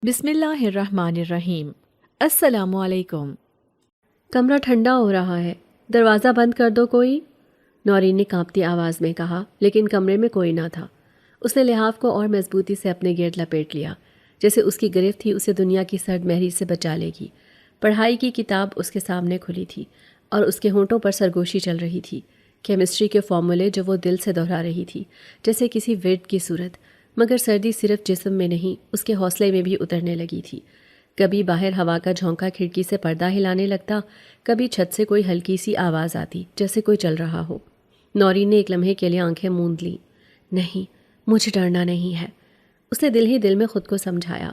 بسم اللہ الرحمن الرحیم۔ السلام علیکم۔ کمرہ ٹھنڈا ہو رہا ہے، دروازہ بند کر دو کوئی، نورین نے کانپتی آواز میں کہا، لیکن کمرے میں کوئی نہ تھا۔ اس نے لحاف کو اور مضبوطی سے اپنے گرد لپیٹ لیا، جیسے اس کی گرفت ہی اسے دنیا کی سرد مہری سے بچا لے گی۔ پڑھائی کی کتاب اس کے سامنے کھلی تھی اور اس کے ہونٹوں پر سرگوشی چل رہی تھی، کیمسٹری کے فارمولے جو وہ دل سے دہرا رہی تھی، جیسے کسی ورد کی صورت، مگر سردی صرف جسم میں نہیں، اس کے حوصلے میں بھی اترنے لگی تھی۔ کبھی باہر ہوا کا جھونکا کھڑکی سے پردہ ہلانے لگتا، کبھی چھت سے کوئی ہلکی سی آواز آتی جیسے کوئی چل رہا ہو۔ نورین نے ایک لمحے کے لیے آنکھیں موند لیں۔ نہیں، مجھے ڈرنا نہیں ہے، اس نے دل ہی دل میں خود کو سمجھایا،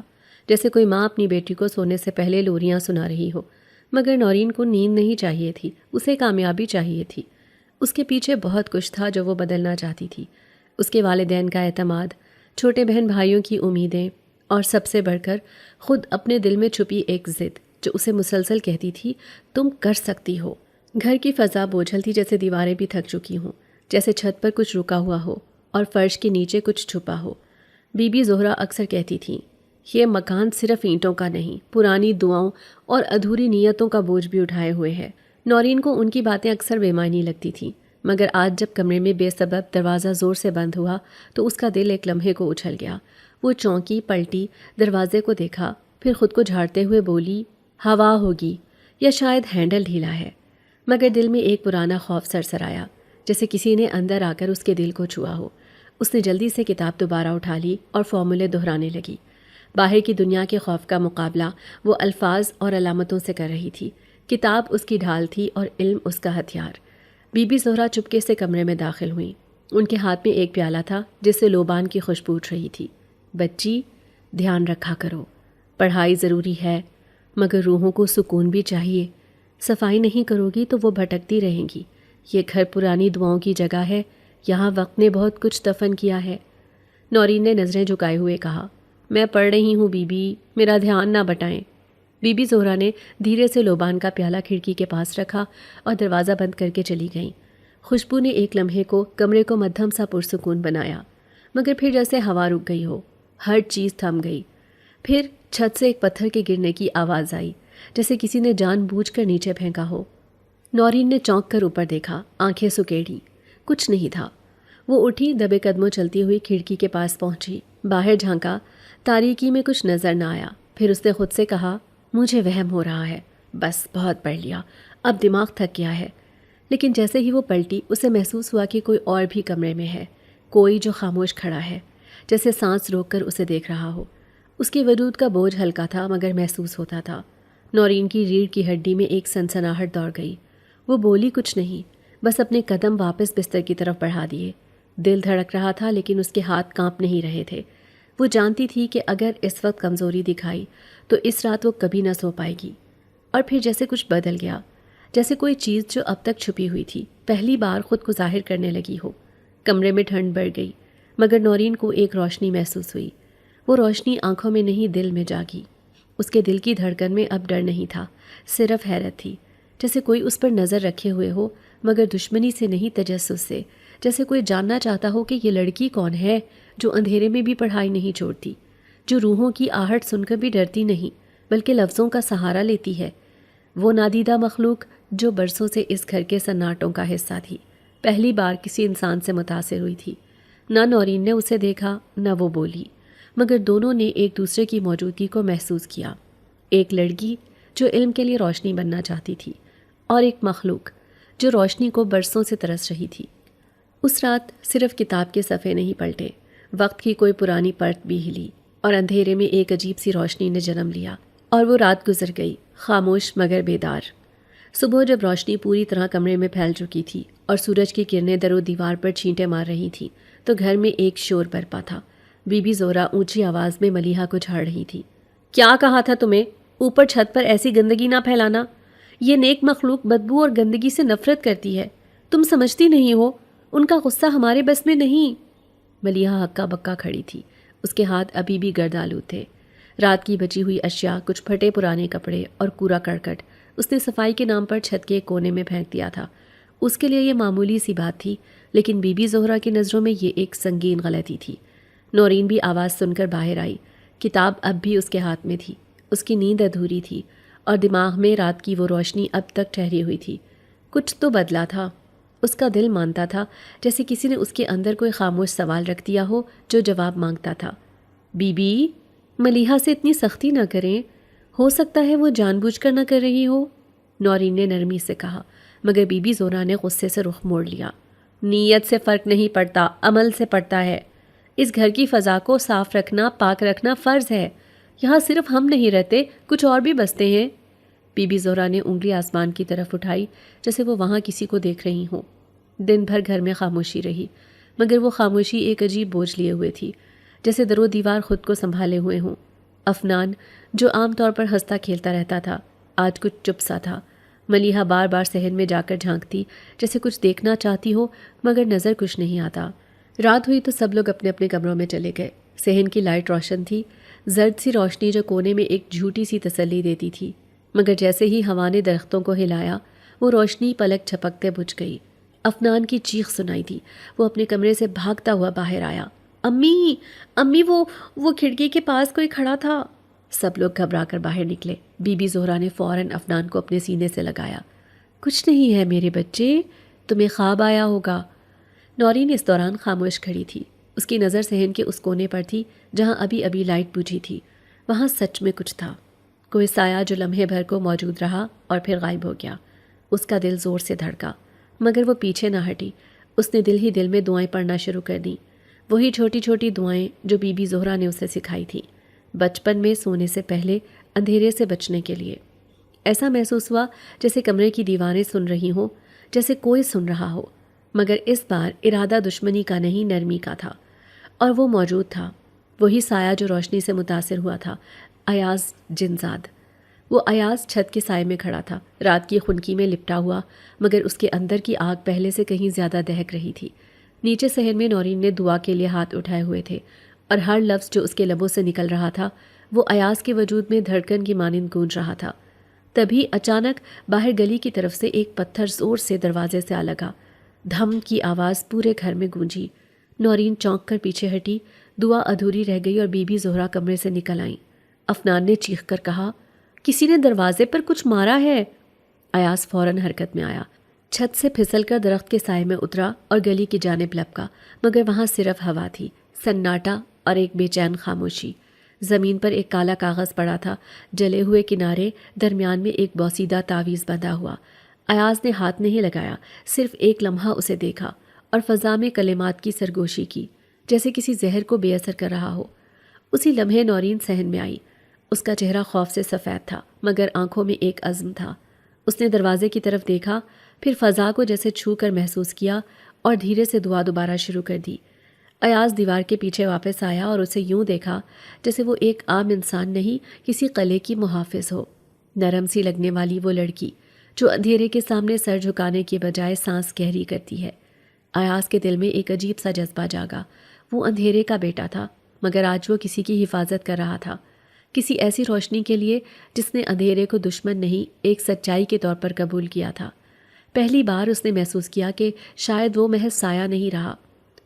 جیسے کوئی ماں اپنی بیٹی کو سونے سے پہلے لوریاں سنا رہی ہو۔ مگر نورین کو نیند نہیں چاہیے تھی، اسے کامیابی چاہیے تھی۔ اس کے پیچھے بہت کچھ تھا جو وہ بدلنا چاہتی تھی، اس کے والدین کا اعتماد، چھوٹے بہن بھائیوں کی امیدیں، اور سب سے بڑھ کر خود اپنے دل میں چھپی ایک ضد جو اسے مسلسل کہتی تھی، تم کر سکتی ہو۔ گھر کی فضا بوجھل تھی، جیسے دیواریں بھی تھک چکی ہوں، جیسے چھت پر کچھ رکا ہوا ہو اور فرش کے نیچے کچھ چھپا ہو۔ بی بی زہرا اکثر کہتی تھیں، یہ مکان صرف اینٹوں کا نہیں، پرانی دعاؤں اور ادھوری نیتوں کا بوجھ بھی اٹھائے ہوئے ہے۔ نورین کو ان کی باتیں اکثر بے معنی لگتی تھیں، مگر آج جب کمرے میں بے سبب دروازہ زور سے بند ہوا تو اس کا دل ایک لمحے کو اچھل گیا۔ وہ چونکی، پلٹی، دروازے کو دیکھا، پھر خود کو جھاڑتے ہوئے بولی، ہوا ہوگی یا شاید ہینڈل ڈھیلا ہے۔ مگر دل میں ایک پرانا خوف سرسرایا، جیسے کسی نے اندر آ کر اس کے دل کو چھوا ہو۔ اس نے جلدی سے کتاب دوبارہ اٹھا لی اور فارمولے دہرانے لگی۔ باہر کی دنیا کے خوف کا مقابلہ وہ الفاظ اور علامتوں سے کر رہی تھی۔ کتاب اس کی ڈھال تھی اور علم اس کا ہتھیار۔ بی بی زہرا چپکے سے کمرے میں داخل ہوئیں۔ ان کے ہاتھ میں ایک پیالہ تھا جس سے لوبان کی خوشبو اٹھ رہی تھی۔ بچی، دھیان رکھا کرو، پڑھائی ضروری ہے، مگر روحوں کو سکون بھی چاہیے۔ صفائی نہیں کرو گی تو وہ بھٹکتی رہیں گی۔ یہ گھر پرانی دعاؤں کی جگہ ہے، یہاں وقت نے بہت کچھ دفن کیا ہے۔ نورین نے نظریں جھکائے ہوئے کہا، میں پڑھ رہی ہوں بی بی، میرا دھیان نہ بٹائیں۔ بی بی زہرا نے دھیرے سے لوبان کا پیالہ کھڑکی کے پاس رکھا اور دروازہ بند کر کے چلی گئیں۔ خوشبو نے ایک لمحے کو کمرے کو مدھم سا پرسکون بنایا، مگر پھر جیسے ہوا رک گئی ہو، ہر چیز تھم گئی۔ پھر چھت سے ایک پتھر کے گرنے کی آواز آئی، جیسے کسی نے جان بوجھ کر نیچے پھینکا ہو۔ نورین نے چونک کر اوپر دیکھا، آنکھیں سکیڑی، کچھ نہیں تھا۔ وہ اٹھی، دبے قدموں چلتی ہوئی کھڑکی کے پاس پہنچی، باہر جھانکا، تاریکی میں کچھ نظر نہ آیا۔ پھر اس نے خود سے کہا، مجھے وہم ہو رہا ہے، بس بہت پڑھ لیا، اب دماغ تھک گیا ہے۔ لیکن جیسے ہی وہ پلٹی، اسے محسوس ہوا کہ کوئی اور بھی کمرے میں ہے، کوئی جو خاموش کھڑا ہے، جیسے سانس روک کر اسے دیکھ رہا ہو۔ اس کے وجود کا بوجھ ہلکا تھا مگر محسوس ہوتا تھا۔ نورین کی ریڑھ کی ہڈی میں ایک سنسناہٹ دوڑ گئی۔ وہ بولی کچھ نہیں، بس اپنے قدم واپس بستر کی طرف بڑھا دیے۔ دل دھڑک رہا تھا لیکن اس کے ہاتھ کانپ نہیں رہے تھے۔ وہ جانتی تھی کہ اگر اس وقت کمزوری دکھائی تو اس رات وہ کبھی نہ سو پائے گی۔ اور پھر جیسے کچھ بدل گیا، جیسے کوئی چیز جو اب تک چھپی ہوئی تھی پہلی بار خود کو ظاہر کرنے لگی ہو۔ کمرے میں ٹھنڈ بڑھ گئی، مگر نورین کو ایک روشنی محسوس ہوئی۔ وہ روشنی آنکھوں میں نہیں دل میں جاگی۔ اس کے دل کی دھڑکن میں اب ڈر نہیں تھا، صرف حیرت تھی، جیسے کوئی اس پر نظر رکھے ہوئے ہو، مگر دشمنی سے نہیں، تجسس سے، جیسے کوئی جاننا چاہتا ہو کہ یہ لڑکی کون ہے جو اندھیرے میں بھی پڑھائی نہیں چھوڑتی، جو روحوں کی آہٹ سن کر بھی ڈرتی نہیں بلکہ لفظوں کا سہارا لیتی ہے۔ وہ نادیدہ مخلوق جو برسوں سے اس گھر کے سناٹوں کا حصہ تھی، پہلی بار کسی انسان سے متاثر ہوئی تھی۔ نہ نورین نے اسے دیکھا، نہ وہ بولی، مگر دونوں نے ایک دوسرے کی موجودگی کو محسوس کیا۔ ایک لڑکی جو علم کے لیے روشنی بننا چاہتی تھی، اور ایک مخلوق جو روشنی کو برسوں سے ترس رہی تھی۔ اس رات صرف کتاب کے صفحے نہیں پلٹے، وقت کی کوئی پرانی پرت بھی ہلی، اور اندھیرے میں ایک عجیب سی روشنی نے جنم لیا، اور وہ رات گزر گئی، خاموش مگر بیدار۔ صبح جب روشنی پوری طرح کمرے میں پھیل چکی تھی اور سورج کی کرنیں در و دیوار پر چھینٹیں مار رہی تھیں تو گھر میں ایک شور برپا تھا۔ بی بی زہرا اونچی آواز میں ملیحہ کو جھاڑ رہی تھی۔ کیا کہا تھا تمہیں؟ اوپر چھت پر ایسی گندگی نہ پھیلانا، یہ نیک مخلوق بدبو اور گندگی سے نفرت کرتی ہے، تم سمجھتی نہیں ہو، ان کا غصہ ہمارے بس میں نہیں۔ ملیحہ ہکا بکا کھڑی تھی، اس کے ہاتھ ابھی بھی گرد آلود تھے۔ رات کی بچی ہوئی اشیاء، کچھ پھٹے پرانے کپڑے اور کوڑا کرکٹ اس نے صفائی کے نام پر چھت کے ایک کونے میں پھینک دیا تھا۔ اس کے لیے یہ معمولی سی بات تھی، لیکن بی بی زہرا کی نظروں میں یہ ایک سنگین غلطی تھی۔ نورین بھی آواز سن کر باہر آئی، کتاب اب بھی اس کے ہاتھ میں تھی، اس کی نیند ادھوری تھی اور دماغ میں رات کی وہ روشنی اب تک ٹھہری ہوئی تھی۔ کچھ تو بدلا تھا، اس کا دل مانتا تھا جیسے کسی نے اس کے اندر کوئی خاموش سوال رکھ دیا ہو جو جواب مانگتا تھا۔ بی بی، ملیحہ سے اتنی سختی نہ کریں، ہو سکتا ہے وہ جان بوجھ کر نہ کر رہی ہو، نورین نے نرمی سے کہا، مگر بی بی زہرا نے غصے سے رخ موڑ لیا۔ نیت سے فرق نہیں پڑتا، عمل سے پڑتا ہے۔ اس گھر کی فضا کو صاف رکھنا، پاک رکھنا فرض ہے۔ یہاں صرف ہم نہیں رہتے، کچھ اور بھی بستے ہیں۔ بی بی زہرا نے انگلی آسمان کی طرف اٹھائی جیسے وہ وہاں کسی کو دیکھ رہی ہوں۔ دن بھر گھر میں خاموشی رہی، مگر وہ خاموشی ایک عجیب بوجھ لیے ہوئے تھی، جیسے در و دیوار خود کو سنبھالے ہوئے ہوں۔ افنان، جو عام طور پر ہنستا کھیلتا رہتا تھا، آج کچھ چپ سا تھا۔ ملیحہ بار بار صحن میں جا کر جھانکتی جیسے کچھ دیکھنا چاہتی ہو، مگر نظر کچھ نہیں آتا۔ رات ہوئی تو سب لوگ اپنے اپنے کمروں میں چلے گئے۔ صحن کی لائٹ روشن تھی، زرد سی روشنی جو کونے میں ایک جھوٹی سی تسلی دیتی تھی، مگر جیسے ہی ہوا نے درختوں کو ہلایا وہ روشنی پلک جھپکتے بجھ گئی۔ افنان کی چیخ سنائی دی، وہ اپنے کمرے سے بھاگتا ہوا باہر آیا۔ امی، امی، وہ کھڑکی کے پاس کوئی کھڑا تھا۔ سب لوگ گھبرا کر باہر نکلے۔ بی بی زہرا نے فوراً افنان کو اپنے سینے سے لگایا۔ کچھ نہیں ہے میرے بچے، تمہیں خواب آیا ہوگا۔ نورین اس دوران خاموش کھڑی تھی، اس کی نظر صحن کے اس کونے پر تھی جہاں ابھی ابھی لائٹ بجھی تھی۔ وہاں سچ میں کچھ تھا، کوئی سایہ جو لمحے بھر کو موجود رہا اور پھر غائب ہو گیا۔ اس کا دل زور سے دھڑکا، مگر وہ پیچھے نہ ہٹی۔ اس نے دل ہی دل میں دعائیں پڑھنا شروع کر دیں، وہی چھوٹی چھوٹی دعائیں جو بی بی زہرا نے اسے سکھائی تھیں، بچپن میں سونے سے پہلے اندھیرے سے بچنے کے لیے۔ ایسا محسوس ہوا جیسے کمرے کی دیواریں سن رہی ہوں، جیسے کوئی سن رہا ہو، مگر اس بار ارادہ دشمنی کا نہیں، نرمی کا تھا، اور وہ موجود تھا، وہی سایہ جو روشنی سے متاثر ہوا تھا، ایاز جنزاد۔ وہ ایاز چھت کے سائے میں کھڑا تھا، رات کی خنکی میں لپٹا ہوا، مگر اس کے اندر کی آگ پہلے سے کہیں زیادہ دہک رہی تھی۔ نیچے صحن میں نورین نے دعا کے لیے ہاتھ اٹھائے ہوئے تھے، اور ہر لفظ جو اس کے لبوں سے نکل رہا تھا وہ ایاز کے وجود میں دھڑکن کی مانند گونج رہا تھا۔ تبھی اچانک باہر گلی کی طرف سے ایک پتھر زور سے دروازے سے آ لگا۔ دھم کی آواز پورے گھر میں گونجی۔ نورین چونک کر پیچھے ہٹی، دعا ادھوری رہ گئی اور بی بی زہرا کمرے سے نکل آئیں۔ افنان نے چیخ کر کہا، کسی نے دروازے پر کچھ مارا ہے۔ ایاز فوراً حرکت میں آیا، چھت سے پھسل کر درخت کے سائے میں اترا اور گلی کی جانب لپکا، مگر وہاں صرف ہوا تھی، سناٹا اور ایک بے چین خاموشی۔ زمین پر ایک کالا کاغذ پڑا تھا، جلے ہوئے کنارے، درمیان میں ایک بوسیدہ تعویذ بندھا ہوا۔ ایاز نے ہاتھ نہیں لگایا، صرف ایک لمحہ اسے دیکھا اور فضا میں کلمات کی سرگوشی کی، جیسے کسی زہر کو بے اثر کر رہا ہو۔ اسی لمحے نورین صحن میں آئی۔ اس کا چہرہ خوف سے سفید تھا، مگر آنکھوں میں ایک عزم تھا۔ اس نے دروازے کی طرف دیکھا، پھر فضا کو جیسے چھو کر محسوس کیا اور دھیرے سے دعا دوبارہ شروع کر دی۔ ایاز دیوار کے پیچھے واپس آیا اور اسے یوں دیکھا جیسے وہ ایک عام انسان نہیں، کسی قلعے کی محافظ ہو۔ نرم سی لگنے والی وہ لڑکی جو اندھیرے کے سامنے سر جھکانے کے بجائے سانس گہری کرتی ہے۔ ایاز کے دل میں ایک عجیب سا جذبہ جاگا۔ وہ اندھیرے کا بیٹا تھا، مگر آج وہ کسی کی حفاظت کر رہا تھا، کسی ایسی روشنی کے لیے جس نے اندھیرے کو دشمن نہیں، ایک سچائی کے طور پر قبول کیا تھا۔ پہلی بار اس نے محسوس کیا کہ شاید وہ محض سایہ نہیں رہا،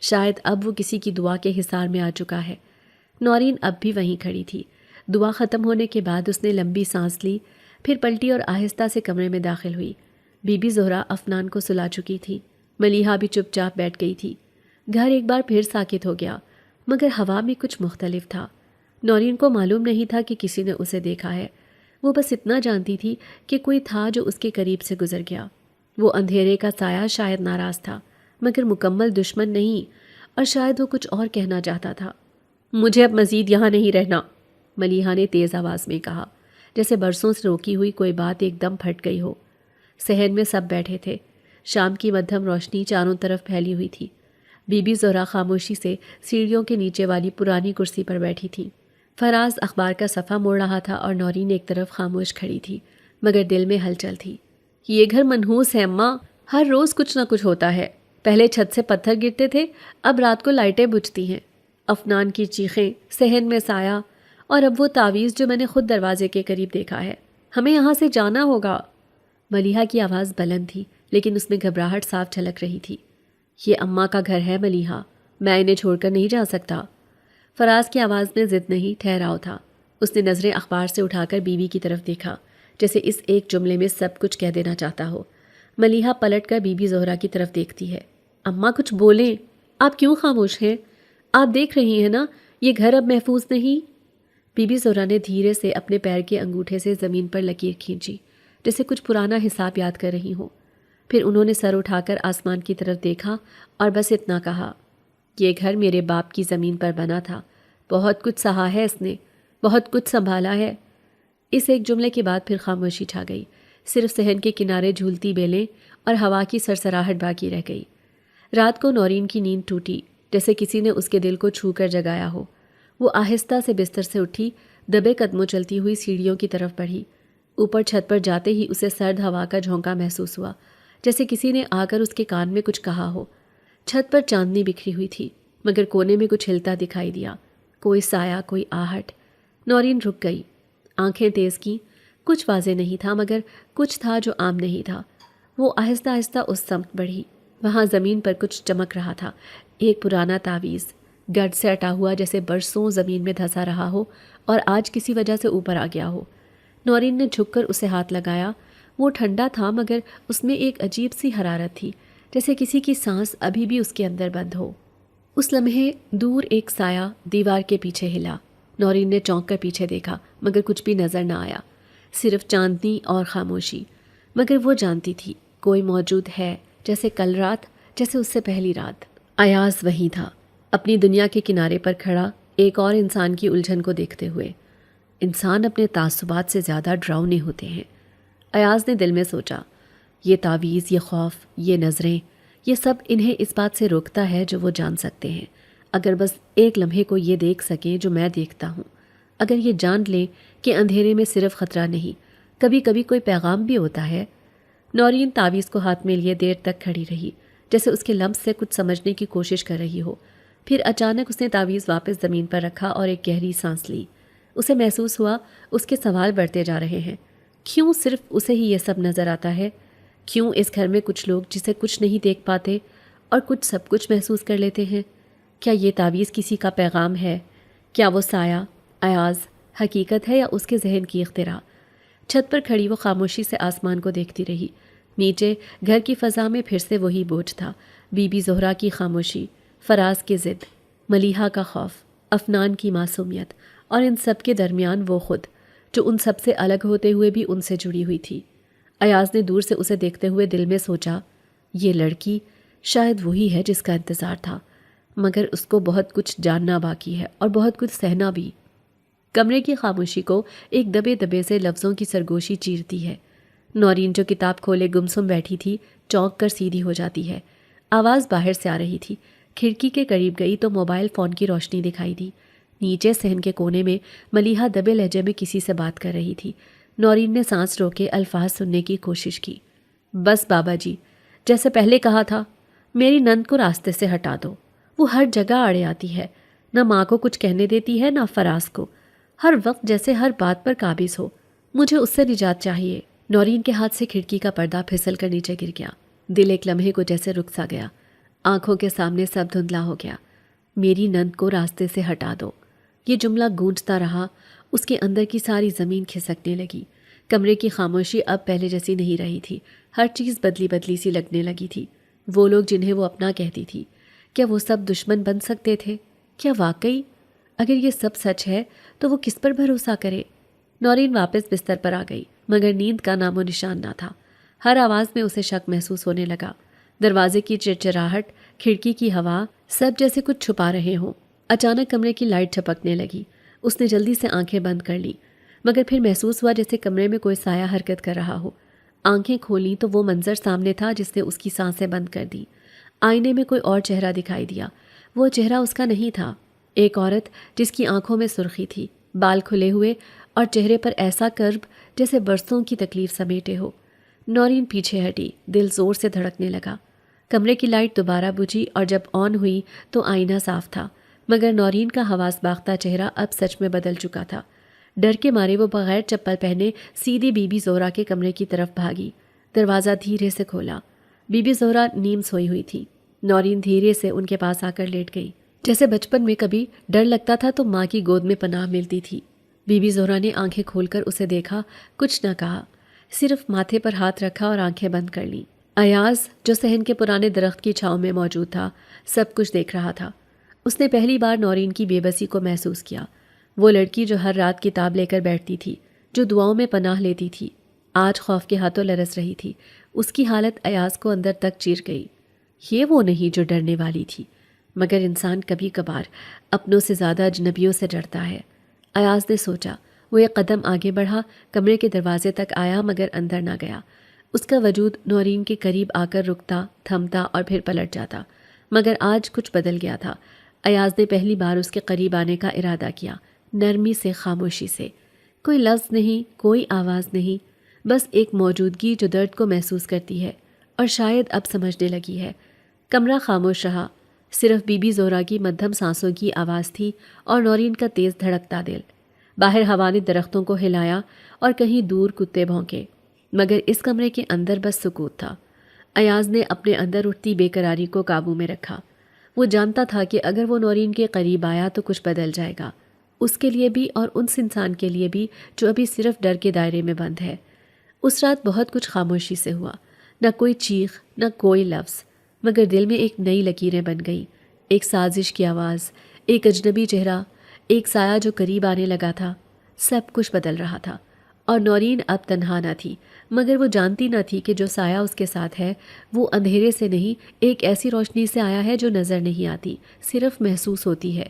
شاید اب وہ کسی کی دعا کے حصار میں آ چکا ہے۔ نورین اب بھی وہیں کھڑی تھی۔ دعا ختم ہونے کے بعد اس نے لمبی سانس لی، پھر پلٹی اور آہستہ سے کمرے میں داخل ہوئی۔ بی بی زہرا افنان کو سلا چکی تھی، ملیحہ بھی چپ چاپ بیٹھ گئی تھی۔ گھر ایک بار پھر ساکت ہو گیا، مگر ہوا میں کچھ مختلف تھا۔ نورین کو معلوم نہیں تھا کہ کسی نے اسے دیکھا ہے، وہ بس اتنا جانتی تھی کہ کوئی تھا جو اس کے قریب سے گزر گیا۔ وہ اندھیرے کا سایہ شاید ناراض تھا، مگر مکمل دشمن نہیں، اور شاید وہ کچھ اور کہنا چاہتا تھا۔ مجھے اب مزید یہاں نہیں رہنا، ملیحہ نے تیز آواز میں کہا، جیسے برسوں سے روکی ہوئی کوئی بات ایک دم پھٹ گئی ہو۔ صحن میں سب بیٹھے تھے، شام کی مدھم روشنی چاروں طرف پھیلی ہوئی تھی۔ بی بی زہرا خاموشی سے سیڑھیوں کے نیچے والی پرانی کرسی پر بیٹھی تھی۔ فراز اخبار کا صفحہ موڑ رہا تھا اور نورین ایک طرف خاموش کھڑی تھی، مگر دل میں ہلچل تھی۔ یہ گھر منحوس ہے اماں، ہر روز کچھ نہ کچھ ہوتا ہے۔ پہلے چھت سے پتھر گرتے تھے، اب رات کو لائٹیں بجھتی ہیں۔ افنان کی چیخیں، صحن میں سایہ، اور اب وہ تعویذ جو میں نے خود دروازے کے قریب دیکھا ہے۔ ہمیں یہاں سے جانا ہوگا۔ ملیحہ کی آواز بلند تھی، لیکن اس میں گھبراہٹ صاف جھلک رہی تھی۔ یہ اماں کا گھر ہے ملیحہ، میں انہیں چھوڑ کر نہیں جا سکتا۔ فراز کی آواز میں ضد نہیں ٹھہراؤ تھا۔ اس نے نظریں اخبار سے اٹھا کر بیوی کی طرف دیکھا، جیسے اس ایک جملے میں سب کچھ کہہ دینا چاہتا ہو۔ ملیحہ پلٹ کر بی بی زہرا کی طرف دیکھتی ہے۔ اماں کچھ بولیں، آپ کیوں خاموش ہیں؟ آپ دیکھ رہی ہیں نا یہ گھر اب محفوظ نہیں۔ بی بی زہرا نے دھیرے سے اپنے پیر کے انگوٹھے سے زمین پر لکیر کھینچی، جیسے کچھ پرانا حساب یاد کر رہی ہوں۔ پھر انہوں نے سر اٹھا کر آسمان کی طرف دیکھا اور بس اتنا کہا، یہ گھر میرے باپ کی زمین پر بنا تھا، بہت کچھ سہا ہے اس نے، بہت کچھ سنبھالا ہے۔ اس ایک جملے کے بعد پھر خاموشی چھا گئی، صرف صحن کے کنارے جھولتی بیلیں اور ہوا کی سرسراہٹ باقی رہ گئی۔ رات کو نورین کی نیند ٹوٹی، جیسے کسی نے اس کے دل کو چھو کر جگایا ہو۔ وہ آہستہ سے بستر سے اٹھی، دبے قدموں چلتی ہوئی سیڑھیوں کی طرف بڑھی۔ اوپر چھت پر جاتے ہی اسے سرد ہوا کا جھونکا محسوس ہوا، جیسے کسی نے آ کر اس کے کان میں کچھ کہا ہو۔ چھت پر چاندنی بکھری ہوئی تھی، مگر کونے میں کچھ ہلتا دکھائی دیا، کوئی سایہ، کوئی آہٹ۔ نورین رک گئی، آنکھیں تیز کیں۔ کچھ واضح نہیں تھا، مگر کچھ تھا جو عام نہیں تھا۔ وہ آہستہ آہستہ اس سمت بڑھی۔ وہاں زمین پر کچھ چمک رہا تھا، ایک پرانا تعویذ، گرد سے اٹا ہوا، جیسے برسوں زمین میں دھسا رہا ہو اور آج کسی وجہ سے اوپر آ گیا ہو۔ نورین نے جھک کر اسے ہاتھ لگایا۔ وہ ٹھنڈا تھا، مگر اس میں ایک عجیب سی حرارت تھی، جیسے کسی کی سانس ابھی بھی اس کے اندر بند ہو۔ اس لمحے دور ایک سایہ دیوار کے پیچھے ہلا۔ نورین نے چونک کر پیچھے دیکھا، مگر کچھ بھی نظر نہ آیا، صرف چاندنی اور خاموشی۔ مگر وہ جانتی تھی کوئی موجود ہے، جیسے کل رات، جیسے اس سے پہلی رات۔ ایاز وہیں تھا، اپنی دنیا کے کنارے پر کھڑا، ایک اور انسان کی الجھن کو دیکھتے ہوئے۔ انسان اپنے تعصبات سے زیادہ ڈراؤنے ہوتے ہیں، ایاز نے دل میں سوچا۔ یہ تعویذ، یہ خوف، یہ نظریں، یہ سب انہیں اس بات سے روکتا ہے جو وہ جان سکتے ہیں۔ اگر بس ایک لمحے کو یہ دیکھ سکیں جو میں دیکھتا ہوں، اگر یہ جان لیں کہ اندھیرے میں صرف خطرہ نہیں، کبھی کبھی کوئی پیغام بھی ہوتا ہے۔ نورین تعویذ کو ہاتھ میں لیے دیر تک کھڑی رہی، جیسے اس کے لمس سے کچھ سمجھنے کی کوشش کر رہی ہو۔ پھر اچانک اس نے تعویذ واپس زمین پر رکھا اور ایک گہری سانس لی۔ اسے محسوس ہوا اس کے سوال بڑھتے جا رہے ہیں۔ کیوں صرف اسے ہی یہ سب نظر آتا ہے؟ کیوں اس گھر میں کچھ لوگ جسے کچھ نہیں دیکھ پاتے اور کچھ سب کچھ محسوس کر لیتے ہیں؟ کیا یہ تعویذ کسی کا پیغام ہے؟ کیا وہ سایہ، ایاز، حقیقت ہے یا اس کے ذہن کی اختراع؟ چھت پر کھڑی وہ خاموشی سے آسمان کو دیکھتی رہی۔ نیچے گھر کی فضا میں پھر سے وہی بوجھ تھا، بی بی زہرا کی خاموشی، فراز کی ضد، ملیحہ کا خوف، افنان کی معصومیت، اور ان سب کے درمیان وہ خود، جو ان سب سے الگ ہوتے ہوئے بھی ان سے جڑی ہوئی تھی۔ ایاز نے دور سے اسے دیکھتے ہوئے دل میں سوچا، یہ لڑکی شاید وہی ہے جس کا انتظار تھا، مگر اس کو بہت کچھ جاننا باقی ہے اور بہت کچھ سہنا بھی۔ کمرے کی خاموشی کو ایک دبے دبے سے لفظوں کی سرگوشی چیرتی ہے۔ نورین جو کتاب کھولے گمسم بیٹھی تھی، چونک کر سیدھی ہو جاتی ہے۔ آواز باہر سے آ رہی تھی۔ کھڑکی کے قریب گئی تو موبائل فون کی روشنی دکھائی دی۔ نیچے صحن کے کونے میں ملیحہ دبے لہجے میں کسی سے بات کر رہی تھی۔ نورین نے سانس روکے الفاظ سننے کی کوشش کی۔ بس بابا جی، جیسے پہلے کہا تھا، میری نند کو راستے سے ہٹا دو، وہ ہر جگہ اڑے آتی ہے، نہ ماں کو کچھ کہنے دیتی ہے نہ فراز کو، ہر وقت جیسے ہر بات پر قابض ہو، مجھے اس سے نجات چاہیے۔ نورین کے ہاتھ سے کھڑکی کا پردہ پھسل کر نیچے گر گیا۔ دل ایک لمحے کو جیسے رک سا گیا، آنکھوں کے سامنے سب دھندلا ہو گیا۔ میری نند کو راستے سے ہٹا دو، یہ جملہ گونجتا رہا۔ اس کے اندر کی ساری زمین کھسکنے لگی۔ کمرے کی خاموشی اب پہلے جیسی نہیں رہی تھی، ہر چیز بدلی بدلی سی لگنے لگی تھی۔ وہ لوگ جنہیں وہ اپنا کہتی تھی، کیا وہ سب دشمن بن سکتے تھے؟ کیا واقعی؟ اگر یہ سب سچ ہے تو وہ کس پر بھروسہ کرے؟ نورین واپس بستر پر آ گئی، مگر نیند کا نام و نشان نہ تھا۔ ہر آواز میں اسے شک محسوس ہونے لگا۔ دروازے کی چرچراہٹ، کھڑکی کی ہوا، سب جیسے کچھ چھپا رہے ہوں۔ اچانک کمرے کی لائٹ جھپکنے لگی۔ اس نے جلدی سے آنکھیں بند کر لی، مگر پھر محسوس ہوا جیسے کمرے میں کوئی سایہ حرکت کر رہا ہو۔ آنکھیں کھولیں تو وہ منظر سامنے تھا جس نے اس کی سانسیں بند کر دی۔ آئینے میں کوئی اور چہرہ دکھائی دیا۔ وہ چہرہ اس کا نہیں تھا۔ ایک عورت جس کی آنکھوں میں سرخی تھی، بال کھلے ہوئے اور چہرے پر ایسا کرب جیسے برسوں کی تکلیف سمیٹے ہو۔ نورین پیچھے ہٹی، دل زور سے دھڑکنے لگا۔ کمرے کی لائٹ دوبارہ بجھی اور جب آن ہوئی تو آئینہ صاف تھا، مگر نورین کا حواس باختہ چہرہ اب سچ میں بدل چکا تھا۔ ڈر کے مارے وہ بغیر چپل پہنے سیدھی بی بی زہرا کے کمرے کی طرف بھاگی۔ دروازہ دھیرے سے کھولا۔ بی بی زہرا نیم سوئی ہوئی تھی۔ نورین دھیرے سے ان کے پاس آ کر لیٹ گئی۔ جیسے بچپن میں کبھی ڈر لگتا تھا تو ماں کی گود میں پناہ ملتی تھی۔ بی بی زہرا نے آنکھیں کھول کر اسے دیکھا، کچھ نہ کہا، صرف ماتھے پر ہاتھ رکھا اور آنکھیں بند کر لیں۔ ایاز جو صحن کے پرانے درخت کی چھاؤں میں موجود تھا سب کچھ دیکھ رہا تھا۔ اس نے پہلی بار نورین کی بے بسی کو محسوس کیا۔ وہ لڑکی جو ہر رات کتاب لے کر بیٹھتی تھی، جو دعاؤں میں پناہ لیتی تھی، آج خوف کے ہاتھوں لرز رہی تھی۔ اس کی حالت ایاز کو اندر تک چیر گئی۔ یہ وہ نہیں جو ڈرنے والی تھی، مگر انسان کبھی کبھار اپنوں سے زیادہ اجنبیوں سے ڈرتا ہے۔ ایاز نے سوچا۔ وہ ایک قدم آگے بڑھا، کمرے کے دروازے تک آیا مگر اندر نہ گیا۔ اس کا وجود نورین کے قریب آ کر رکتا، تھمتا اور پھر پلٹ جاتا، مگر آج کچھ بدل گیا تھا۔ ایاز نے پہلی بار اس کے قریب آنے کا ارادہ کیا، نرمی سے، خاموشی سے۔ کوئی لفظ نہیں، کوئی آواز نہیں، بس ایک موجودگی جو درد کو محسوس کرتی ہے اور شاید اب سمجھنے لگی ہے۔ کمرہ خاموش رہا، صرف بی بی زہرا کی مدھم سانسوں کی آواز تھی اور نورین کا تیز دھڑکتا دل۔ باہر ہوا نے درختوں کو ہلایا اور کہیں دور کتے بھونکے، مگر اس کمرے کے اندر بس سکوت تھا۔ ایاز نے اپنے اندر اٹھتی بے قراری کو قابو میں رکھا۔ وہ جانتا تھا کہ اگر وہ نورین کے قریب آیا تو کچھ بدل جائے گا، اس کے لیے بھی اور اس انسان کے لیے بھی جو ابھی صرف ڈر کے دائرے میں بند ہے۔ اس رات بہت کچھ خاموشی سے ہوا، نہ کوئی چیخ، نہ کوئی لفظ، مگر دل میں ایک نئی لکیریں بن گئیں، ایک سازش کی آواز، ایک اجنبی چہرہ، ایک سایہ جو قریب آنے لگا تھا۔ سب کچھ بدل رہا تھا اور نورین اب تنہا نہ تھی، مگر وہ جانتی نہ تھی کہ جو سایہ اس کے ساتھ ہے وہ اندھیرے سے نہیں، ایک ایسی روشنی سے آیا ہے جو نظر نہیں آتی، صرف محسوس ہوتی ہے۔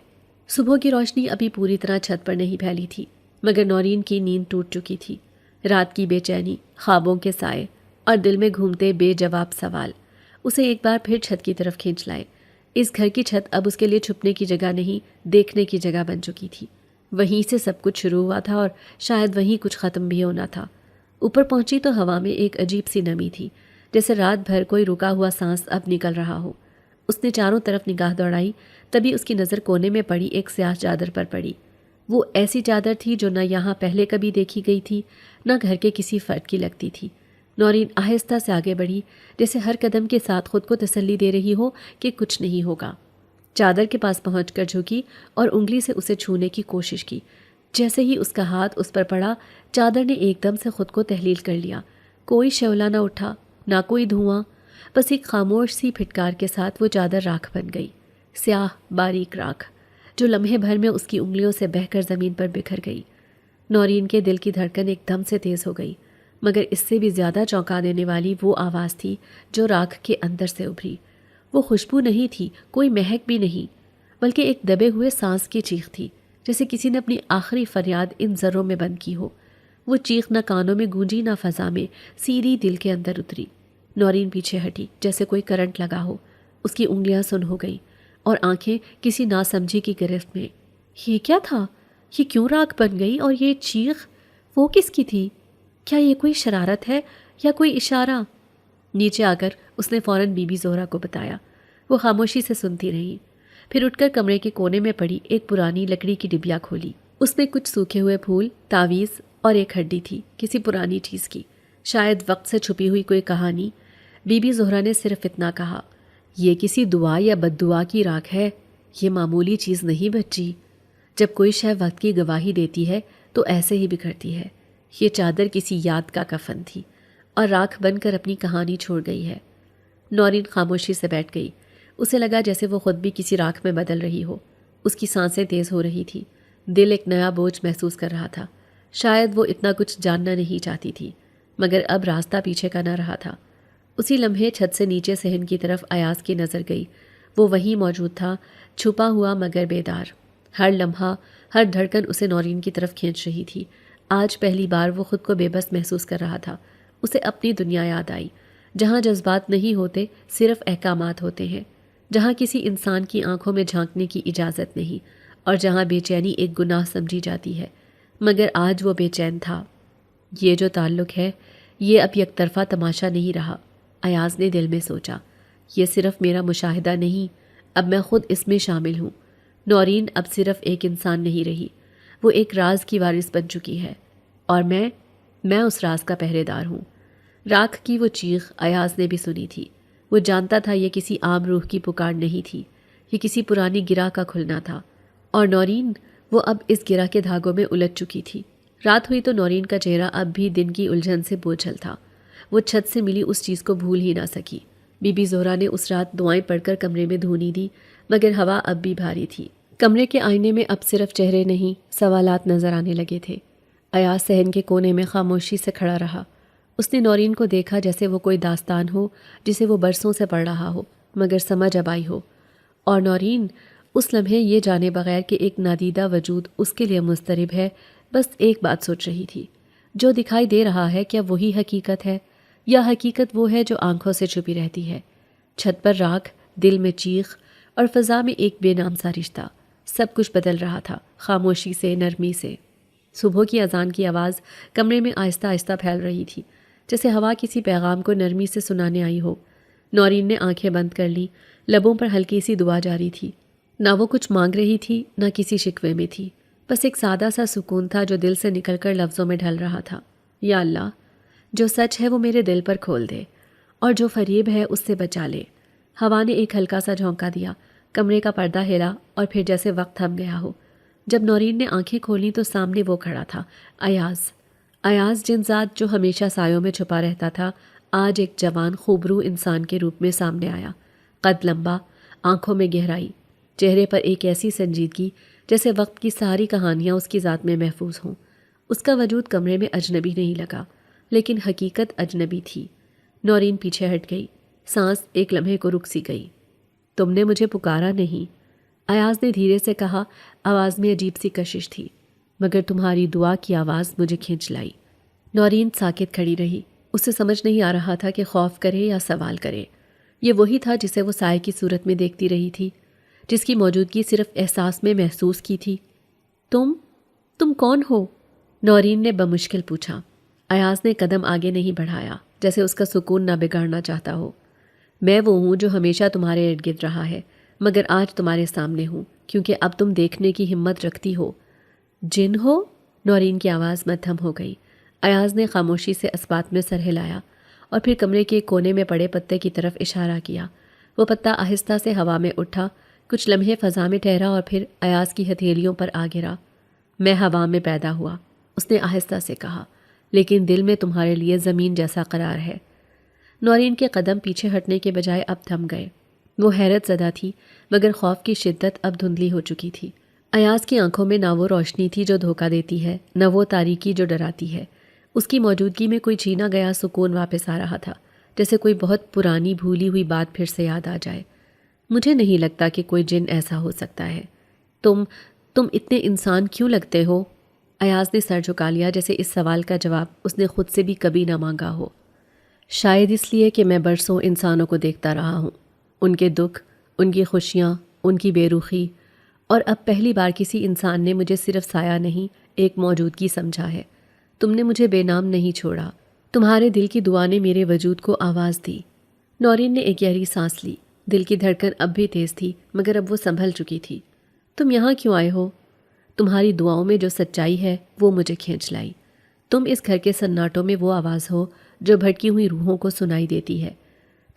صبح کی روشنی ابھی پوری طرح چھت پر نہیں پھیلی تھی، مگر نورین کی نیند ٹوٹ چکی تھی۔ رات کی بے چینی، خوابوں کے سائے اور دل میں گھومتے بے جواب سوال اسے ایک بار پھر چھت کی طرف کھینچ لائے۔ اس گھر کی چھت اب اس کے لیے چھپنے کی جگہ نہیں، دیکھنے کی جگہ بن چکی تھی۔ وہیں سے سب کچھ شروع ہوا تھا اور شاید وہیں کچھ ختم بھی ہونا تھا۔ اوپر پہنچی تو ہوا میں ایک عجیب سی نمی تھی، جیسے رات بھر کوئی رکا ہوا سانس اب نکل رہا ہو۔ اس نے چاروں طرف نگاہ دوڑائی، تبھی اس کی نظر کونے میں پڑی ایک سیاہ چادر پر پڑی۔ وہ ایسی چادر تھی جو نہ یہاں پہلے کبھی دیکھی گئی تھی، نہ گھر کے کسی فرد کی لگتی تھی۔ نورین آہستہ سے آگے بڑھی، جیسے ہر قدم کے ساتھ خود کو تسلی دے رہی ہو کہ کچھ نہیں ہوگا۔ چادر کے پاس پہنچ کر جھکی اور انگلی سے اسے چھونے کی کوشش کی۔ جیسے ہی اس کا ہاتھ اس پر پڑا، چادر نے ایک دم سے خود کو تحلیل کر لیا۔ کوئی شعلہ نہ اٹھا، نہ کوئی دھواں، بس ایک خاموش سی پھٹکار کے ساتھ وہ چادر راکھ بن گئی، سیاہ باریک راکھ جو لمحے بھر میں اس کی انگلیوں سے بہہ کر زمین پر بکھر گئی۔ نورین کے دل کی دھڑکن ایک دم سے تیز ہو گئی، مگر اس سے بھی زیادہ چونکا دینے والی وہ آواز تھی جو راکھ کے اندر سے ابھری۔ وہ خوشبو نہیں تھی، کوئی مہک بھی نہیں، بلکہ ایک دبے ہوئے سانس کی چیخ تھی، جیسے کسی نے اپنی آخری فریاد ان ذروں میں بند کی ہو۔ وہ چیخ نہ کانوں میں گونجی نہ فضا میں، سیدھی دل کے اندر اتری۔ نورین پیچھے ہٹی، جیسے کوئی کرنٹ لگا ہو۔ اس کی انگلیاں سن ہو گئیں اور آنکھیں کسی ناسمجھی کی گرفت میں۔ یہ کیا تھا؟ یہ کیوں راکھ بن گئی؟ اور یہ چیخ وہ کس کی تھی؟ کیا یہ کوئی شرارت ہے یا کوئی اشارہ؟ نیچے آ کر اس نے فوراً بی بی زہرا کو بتایا۔ وہ خاموشی سے سنتی رہی، پھر اٹھ کر کمرے کے کونے میں پڑی ایک پرانی لکڑی کی ڈبیا کھولی۔ اس میں کچھ سوکھے ہوئے پھول، تعویذ اور ایک ہڈی تھی، کسی پرانی چیز کی، شاید وقت سے چھپی ہوئی کوئی کہانی۔ بی بی زہرا نے صرف اتنا کہا، یہ کسی دعا یا بد دعا کی راکھ ہے، یہ معمولی چیز نہیں بچی۔ جب کوئی شے وقت کی گواہی دیتی ہے تو ایسے ہی بکھرتی ہے۔ یہ چادر کسی یاد کا کفن تھی اور راکھ بن کر اپنی کہانی چھوڑ گئی ہے۔ نورین خاموشی سے بیٹھ گئی۔ اسے لگا جیسے وہ خود بھی کسی راکھ میں بدل رہی ہو۔ اس کی سانسیں تیز ہو رہی تھی، دل ایک نیا بوجھ محسوس کر رہا تھا۔ شاید وہ اتنا کچھ جاننا نہیں چاہتی تھی، مگر اب راستہ پیچھے کا نہ رہا تھا۔ اسی لمحے چھت سے نیچے صحن کی طرف ایاز کی نظر گئی۔ وہ وہیں موجود تھا، چھپا ہوا مگر بیدار۔ ہر لمحہ، ہر دھڑکن اسے نورین کی طرف کھینچ رہی تھی۔ آج پہلی بار وہ خود کو بے بس محسوس کر رہا تھا۔ اسے اپنی دنیا یاد آئی، جہاں جذبات نہیں ہوتے، صرف احکامات ہوتے ہیں، جہاں کسی انسان کی آنکھوں میں جھانکنے کی اجازت نہیں، اور جہاں بے چینی ایک گناہ سمجھی جاتی ہے۔ مگر آج وہ بے چین تھا۔ یہ جو تعلق ہے، یہ اب یک طرفہ تماشا نہیں رہا، ایاز نے دل میں سوچا۔ یہ صرف میرا مشاہدہ نہیں، اب میں خود اس میں شامل ہوں۔ نورین اب صرف ایک انسان نہیں رہی، وہ ایک راز کی وارث بن چکی ہے، اور میں اس راز کا پہرے دار ہوں۔ راکھ کی وہ چیخ ایاز نے بھی سنی تھی۔ وہ جانتا تھا یہ کسی عام روح کی پکار نہیں تھی، یہ کسی پرانی گرہ کا کھلنا تھا، اور نورین وہ اب اس گرہ کے دھاگوں میں الجھ چکی تھی۔ رات ہوئی تو نورین کا چہرہ اب بھی دن کی الجھن سے بوجھل تھا۔ وہ چھت سے ملی اس چیز کو بھول ہی نہ سکی۔ بی بی زہرا نے اس رات دعائیں پڑھ کر کمرے میں دھونی دی، مگر ہوا اب بھی بھاری تھی۔ کمرے کے آئینے میں اب صرف چہرے نہیں، سوالات نظر آنے لگے تھے۔ ایاز صحن کے کونے میں خاموشی سے کھڑا رہا۔ اس نے نورین کو دیکھا جیسے وہ کوئی داستان ہو جسے وہ برسوں سے پڑھ رہا ہو، مگر سمجھ اب آئی ہو۔ اور نورین اس لمحے یہ جانے بغیر کہ ایک نادیدہ وجود اس کے لیے مضطرب ہے، بس ایک بات سوچ رہی تھی، جو دکھائی دے رہا ہے کیا وہی حقیقت ہے، یا حقیقت وہ ہے جو آنکھوں سے چھپی رہتی ہے؟ چھت پر راکھ، دل میں چیخ، اور فضا میں ایک بے نام سا رشتہ، سب کچھ بدل رہا تھا، خاموشی سے، نرمی سے۔ صبح کی اذان کی آواز کمرے میں آہستہ آہستہ پھیل رہی تھی، جیسے ہوا کسی پیغام کو نرمی سے سنانے آئی ہو۔ نورین نے آنکھیں بند کر لی، لبوں پر ہلکی سی دعا جاری تھی۔ نہ وہ کچھ مانگ رہی تھی، نہ کسی شکوے میں تھی، بس ایک سادہ سا سکون تھا جو دل سے نکل کر لفظوں میں ڈھل رہا تھا۔ یا اللہ، جو سچ ہے وہ میرے دل پر کھول دے، اور جو فریب ہے اس سے بچا لے۔ ہوا نے ایک ہلکا سا جھونکا دیا، کمرے کا پردہ ہلا، اور پھر جیسے وقت تھم گیا ہو۔ جب نورین نے آنکھیں کھولیں تو سامنے وہ کھڑا تھا، ایاز جن ذات جو ہمیشہ سایوں میں چھپا رہتا تھا، آج ایک جوان خوبرو انسان کے روپ میں سامنے آیا۔ قد لمبا، آنکھوں میں گہرائی، چہرے پر ایک ایسی سنجیدگی جیسے وقت کی ساری کہانیاں اس کی ذات میں محفوظ ہوں۔ اس کا وجود کمرے میں اجنبی نہیں لگا، لیکن حقیقت اجنبی تھی۔ نورین پیچھے ہٹ گئی، سانس ایک لمحے کو رک سی گئی۔ تم نے مجھے پکارا نہیں، ایاز نے دھیرے سے کہا، آواز میں عجیب سی کشش تھی، مگر تمہاری دعا کی آواز مجھے کھینچ لائی۔ نورین ساکت کھڑی رہی، اسے سمجھ نہیں آ رہا تھا کہ خوف کرے یا سوال کرے۔ یہ وہی تھا جسے وہ سائے کی صورت میں دیکھتی رہی تھی، جس کی موجودگی صرف احساس میں محسوس کی تھی۔ تم کون ہو؟ نورین نے بمشکل پوچھا۔ ایاز نے قدم آگے نہیں بڑھایا، جیسے اس کا سکون نہ بگاڑنا چاہتا ہو۔ میں وہ ہوں جو ہمیشہ تمہارے ارد گرد رہا ہے، مگر آج تمہارے سامنے ہوں، کیونکہ اب تم دیکھنے کی ہمت رکھتی ہو۔ جن ہو؟ نورین کی آواز مدھم ہو گئی۔ ایاز نے خاموشی سے اسبات میں سر ہلایا، اور پھر کمرے کے کونے میں پڑے پتے کی طرف اشارہ کیا۔ وہ پتا آہستہ سے ہوا میں اٹھا، کچھ لمحے فضا میں ٹھہرا اور پھر ایاز کی ہتھیلیوں پر آ گرا۔ میں ہوا میں پیدا ہوا، اس نے آہستہ سے کہا، لیکن دل میں تمہارے لیے زمین جیسا قرار ہے۔ نورین کے قدم پیچھے ہٹنے کے بجائے اب تھم گئے۔ وہ حیرت زدہ تھی، مگر خوف کی شدت اب دھندلی ہو چکی تھی۔ ایاز کی آنکھوں میں نہ وہ روشنی تھی جو دھوکہ دیتی ہے، نہ وہ تاریکی جو ڈراتی ہے۔ اس کی موجودگی میں کوئی چھینا گیا سکون واپس آ رہا تھا، جیسے کوئی بہت پرانی بھولی ہوئی بات پھر سے یاد آ جائے۔ مجھے نہیں لگتا کہ کوئی جن ایسا ہو سکتا ہے۔ تم اتنے انسان کیوں لگتے ہو؟ ایاز نے سر جھکا لیا، جیسے اس سوال کا جواب اس نے خود سے بھی کبھی نہ مانگا ہو۔ شاید اس لیے کہ میں برسوں انسانوں کو دیکھتا رہا ہوں، ان کے دکھ، ان کی خوشیاں، ان کی بے رخی، اور اب پہلی بار کسی انسان نے مجھے صرف سایہ نہیں، ایک موجودگی سمجھا ہے۔ تم نے مجھے بے نام نہیں چھوڑا، تمہارے دل کی دعا نے میرے وجود کو آواز دی۔ نورین نے ایک گہری سانس لی، دل کی دھڑکن اب بھی تیز تھی، مگر اب وہ سنبھل چکی تھی۔ تم یہاں کیوں آئے ہو؟ تمہاری دعاؤں میں جو سچائی ہے وہ مجھے کھینچ لائی۔ تم اس گھر کے سناٹوں میں وہ آواز ہو جو بھٹکی ہوئی روحوں کو سنائی دیتی ہے۔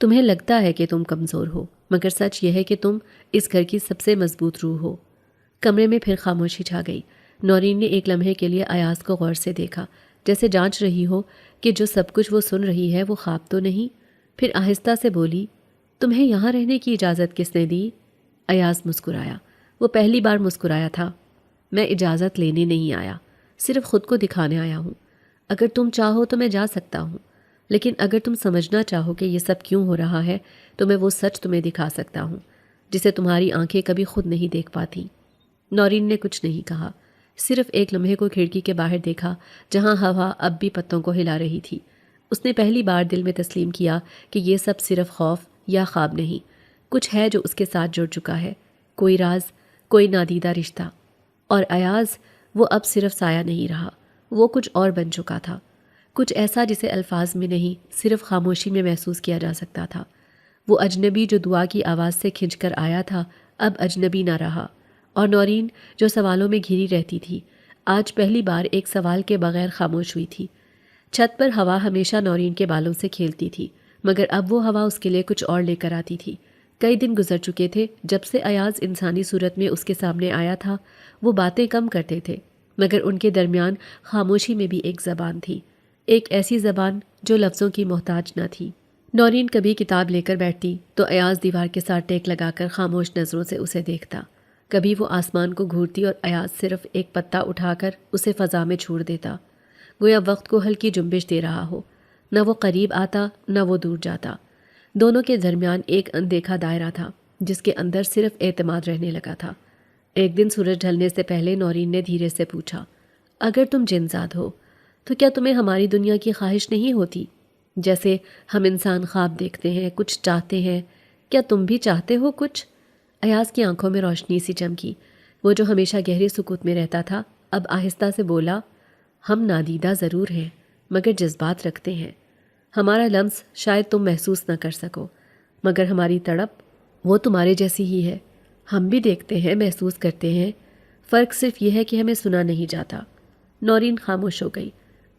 تمہیں لگتا ہے کہ تم کمزور ہو، مگر سچ یہ ہے کہ تم اس گھر کی سب سے مضبوط روح ہو۔ کمرے میں پھر خاموشی چھا گئی۔ نورین نے ایک لمحے کے لیے ایاز کو غور سے دیکھا، جیسے جانچ رہی ہو کہ جو سب کچھ وہ سن رہی ہے وہ خواب تو نہیں۔ پھر آہستہ سے بولی، تمہیں یہاں رہنے کی اجازت کس نے دی؟ ایاز مسکرایا، وہ پہلی بار مسکرایا تھا۔ میں اجازت لینے نہیں آیا، صرف خود کو دکھانے آیا ہوں۔ اگر تم چاہو تو میں جا سکتا ہوں، لیکن اگر تم سمجھنا چاہو کہ یہ سب کیوں ہو رہا ہے تو میں وہ سچ تمہیں دکھا سکتا ہوں جسے تمہاری آنکھیں کبھی خود نہیں دیکھ پاتی۔ نورین نے کچھ نہیں کہا، صرف ایک لمحے کو کھڑکی کے باہر دیکھا جہاں ہوا اب بھی پتوں کو ہلا رہی تھی۔ اس نے پہلی بار دل میں تسلیم کیا کہ یہ سب صرف خوف یا خواب نہیں، کچھ ہے جو اس کے ساتھ جڑ چکا ہے، کوئی راز، کوئی نادیدہ رشتہ۔ اور ایاز، وہ اب صرف سایہ نہیں رہا، وہ کچھ اور بن چکا تھا، کچھ ایسا جسے الفاظ میں نہیں صرف خاموشی میں محسوس کیا جا سکتا تھا۔ وہ اجنبی جو دعا کی آواز سے کھنچ کر آیا تھا اب اجنبی نہ رہا، اور نورین جو سوالوں میں گھری رہتی تھی آج پہلی بار ایک سوال کے بغیر خاموش ہوئی تھی۔ چھت پر ہوا ہمیشہ نورین کے بالوں سے کھیلتی تھی، مگر اب وہ ہوا اس کے لیے کچھ اور لے کر آتی تھی، کئی دن گزر چکے تھے جب سے ایاز انسانی صورت میں اس کے سامنے آیا تھا۔ وہ باتیں کم کرتے تھے مگر ان کے درمیان خاموشی میں بھی ایک زبان تھی، ایک ایسی زبان جو لفظوں کی محتاج نہ تھی۔ نورین کبھی کتاب لے کر بیٹھتی تو ایاز دیوار کے ساتھ ٹیک لگا کر خاموش نظروں سے اسے دیکھتا۔ کبھی وہ آسمان کو گھورتی اور ایاز صرف ایک پتا اٹھا کر اسے فضا میں چھوڑ دیتا، گویا وقت کو ہلکی جنبش دے رہا ہو۔ نہ وہ قریب آتا نہ وہ دور جاتا، دونوں کے درمیان ایک اندیکھا دائرہ تھا جس کے اندر صرف اعتماد رہنے لگا تھا۔ ایک دن سورج ڈھلنے سے پہلے نورین نے دھیرے سے پوچھا، اگر تم جنزاد ہو تو کیا تمہیں ہماری دنیا کی خواہش نہیں ہوتی؟ جیسے ہم انسان خواب دیکھتے ہیں، کچھ چاہتے ہیں، کیا تم بھی چاہتے ہو کچھ؟ ایاز کی آنکھوں میں روشنی سی چمکی۔ وہ جو ہمیشہ گہرے سکوت میں رہتا تھا اب آہستہ سے بولا، ہم نادیدہ ضرور ہیں مگر جذبات رکھتے ہیں۔ ہمارا لمس شاید تم محسوس نہ کر سکو مگر ہماری تڑپ وہ تمہارے جیسی ہی ہے۔ ہم بھی دیکھتے ہیں، محسوس کرتے ہیں، فرق صرف یہ ہے کہ ہمیں سنا نہیں جاتا۔ نورین خاموش ہو گئی۔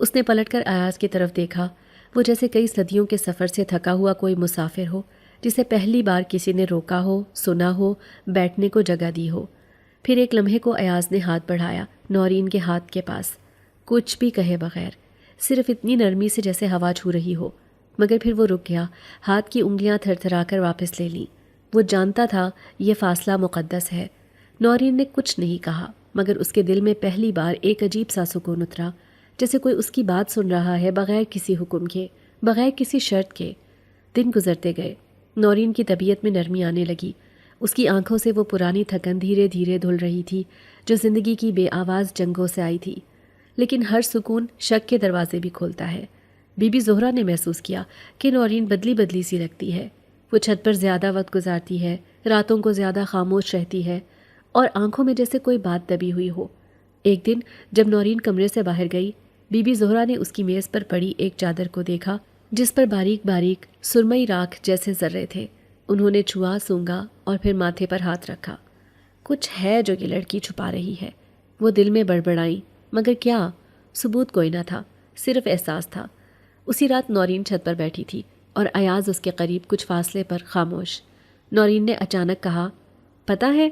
اس نے پلٹ کر ایاز کی طرف دیکھا، وہ جیسے کئی صدیوں کے سفر سے تھکا ہوا کوئی مسافر ہو جسے پہلی بار کسی نے روکا ہو، سنا ہو، بیٹھنے کو جگہ دی ہو۔ پھر ایک لمحے کو ایاز نے ہاتھ بڑھایا نورین کے ہاتھ کے پاس، کچھ بھی کہے بغیر، صرف اتنی نرمی سے جیسے ہوا چھو رہی ہو، مگر پھر وہ رک گیا، ہاتھ کی انگلیاں تھر تھرا کر واپس لے لیں۔ وہ جانتا تھا یہ فاصلہ مقدس ہے۔ نورین نے کچھ نہیں کہا مگر اس کے دل میں پہلی بار ایک عجیب سا سکون اترا، جیسے کوئی اس کی بات سن رہا ہے بغیر کسی حکم کے، بغیر کسی شرط کے۔ دن گزرتے گئے، نورین کی طبیعت میں نرمی آنے لگی، اس کی آنکھوں سے وہ پرانی تھکن دھیرے دھیرے دھل رہی تھی جو زندگی کی بے آواز جنگوں سے آئی تھی۔ لیکن ہر سکون شک کے دروازے بھی کھولتا ہے۔ بی بی زہرا نے محسوس کیا کہ نورین بدلی بدلی سی لگتی ہے۔ وہ چھت پر زیادہ وقت گزارتی ہے، راتوں کو زیادہ خاموش رہتی ہے اور آنکھوں میں جیسے کوئی بات دبی ہوئی ہو۔ ایک دن جب نورین کمرے سے باہر گئی، بی بی زہرا نے اس کی میز پر پڑی ایک چادر کو دیکھا جس پر باریک باریک سرمئی راکھ جیسے ذرے تھے۔ انہوں نے چھوا، سونگا اور پھر ماتھے پر ہاتھ رکھا۔ کچھ ہے جو یہ لڑکی چھپا رہی ہے، وہ دل میں بڑبڑائیں، مگر کیا؟ ثبوت کوئی نہ تھا، صرف احساس تھا۔ اسی رات نورین چھت پر بیٹھی تھی اور ایاز اس کے قریب کچھ فاصلے پر خاموش۔ نورین نے اچانک کہا، پتہ ہے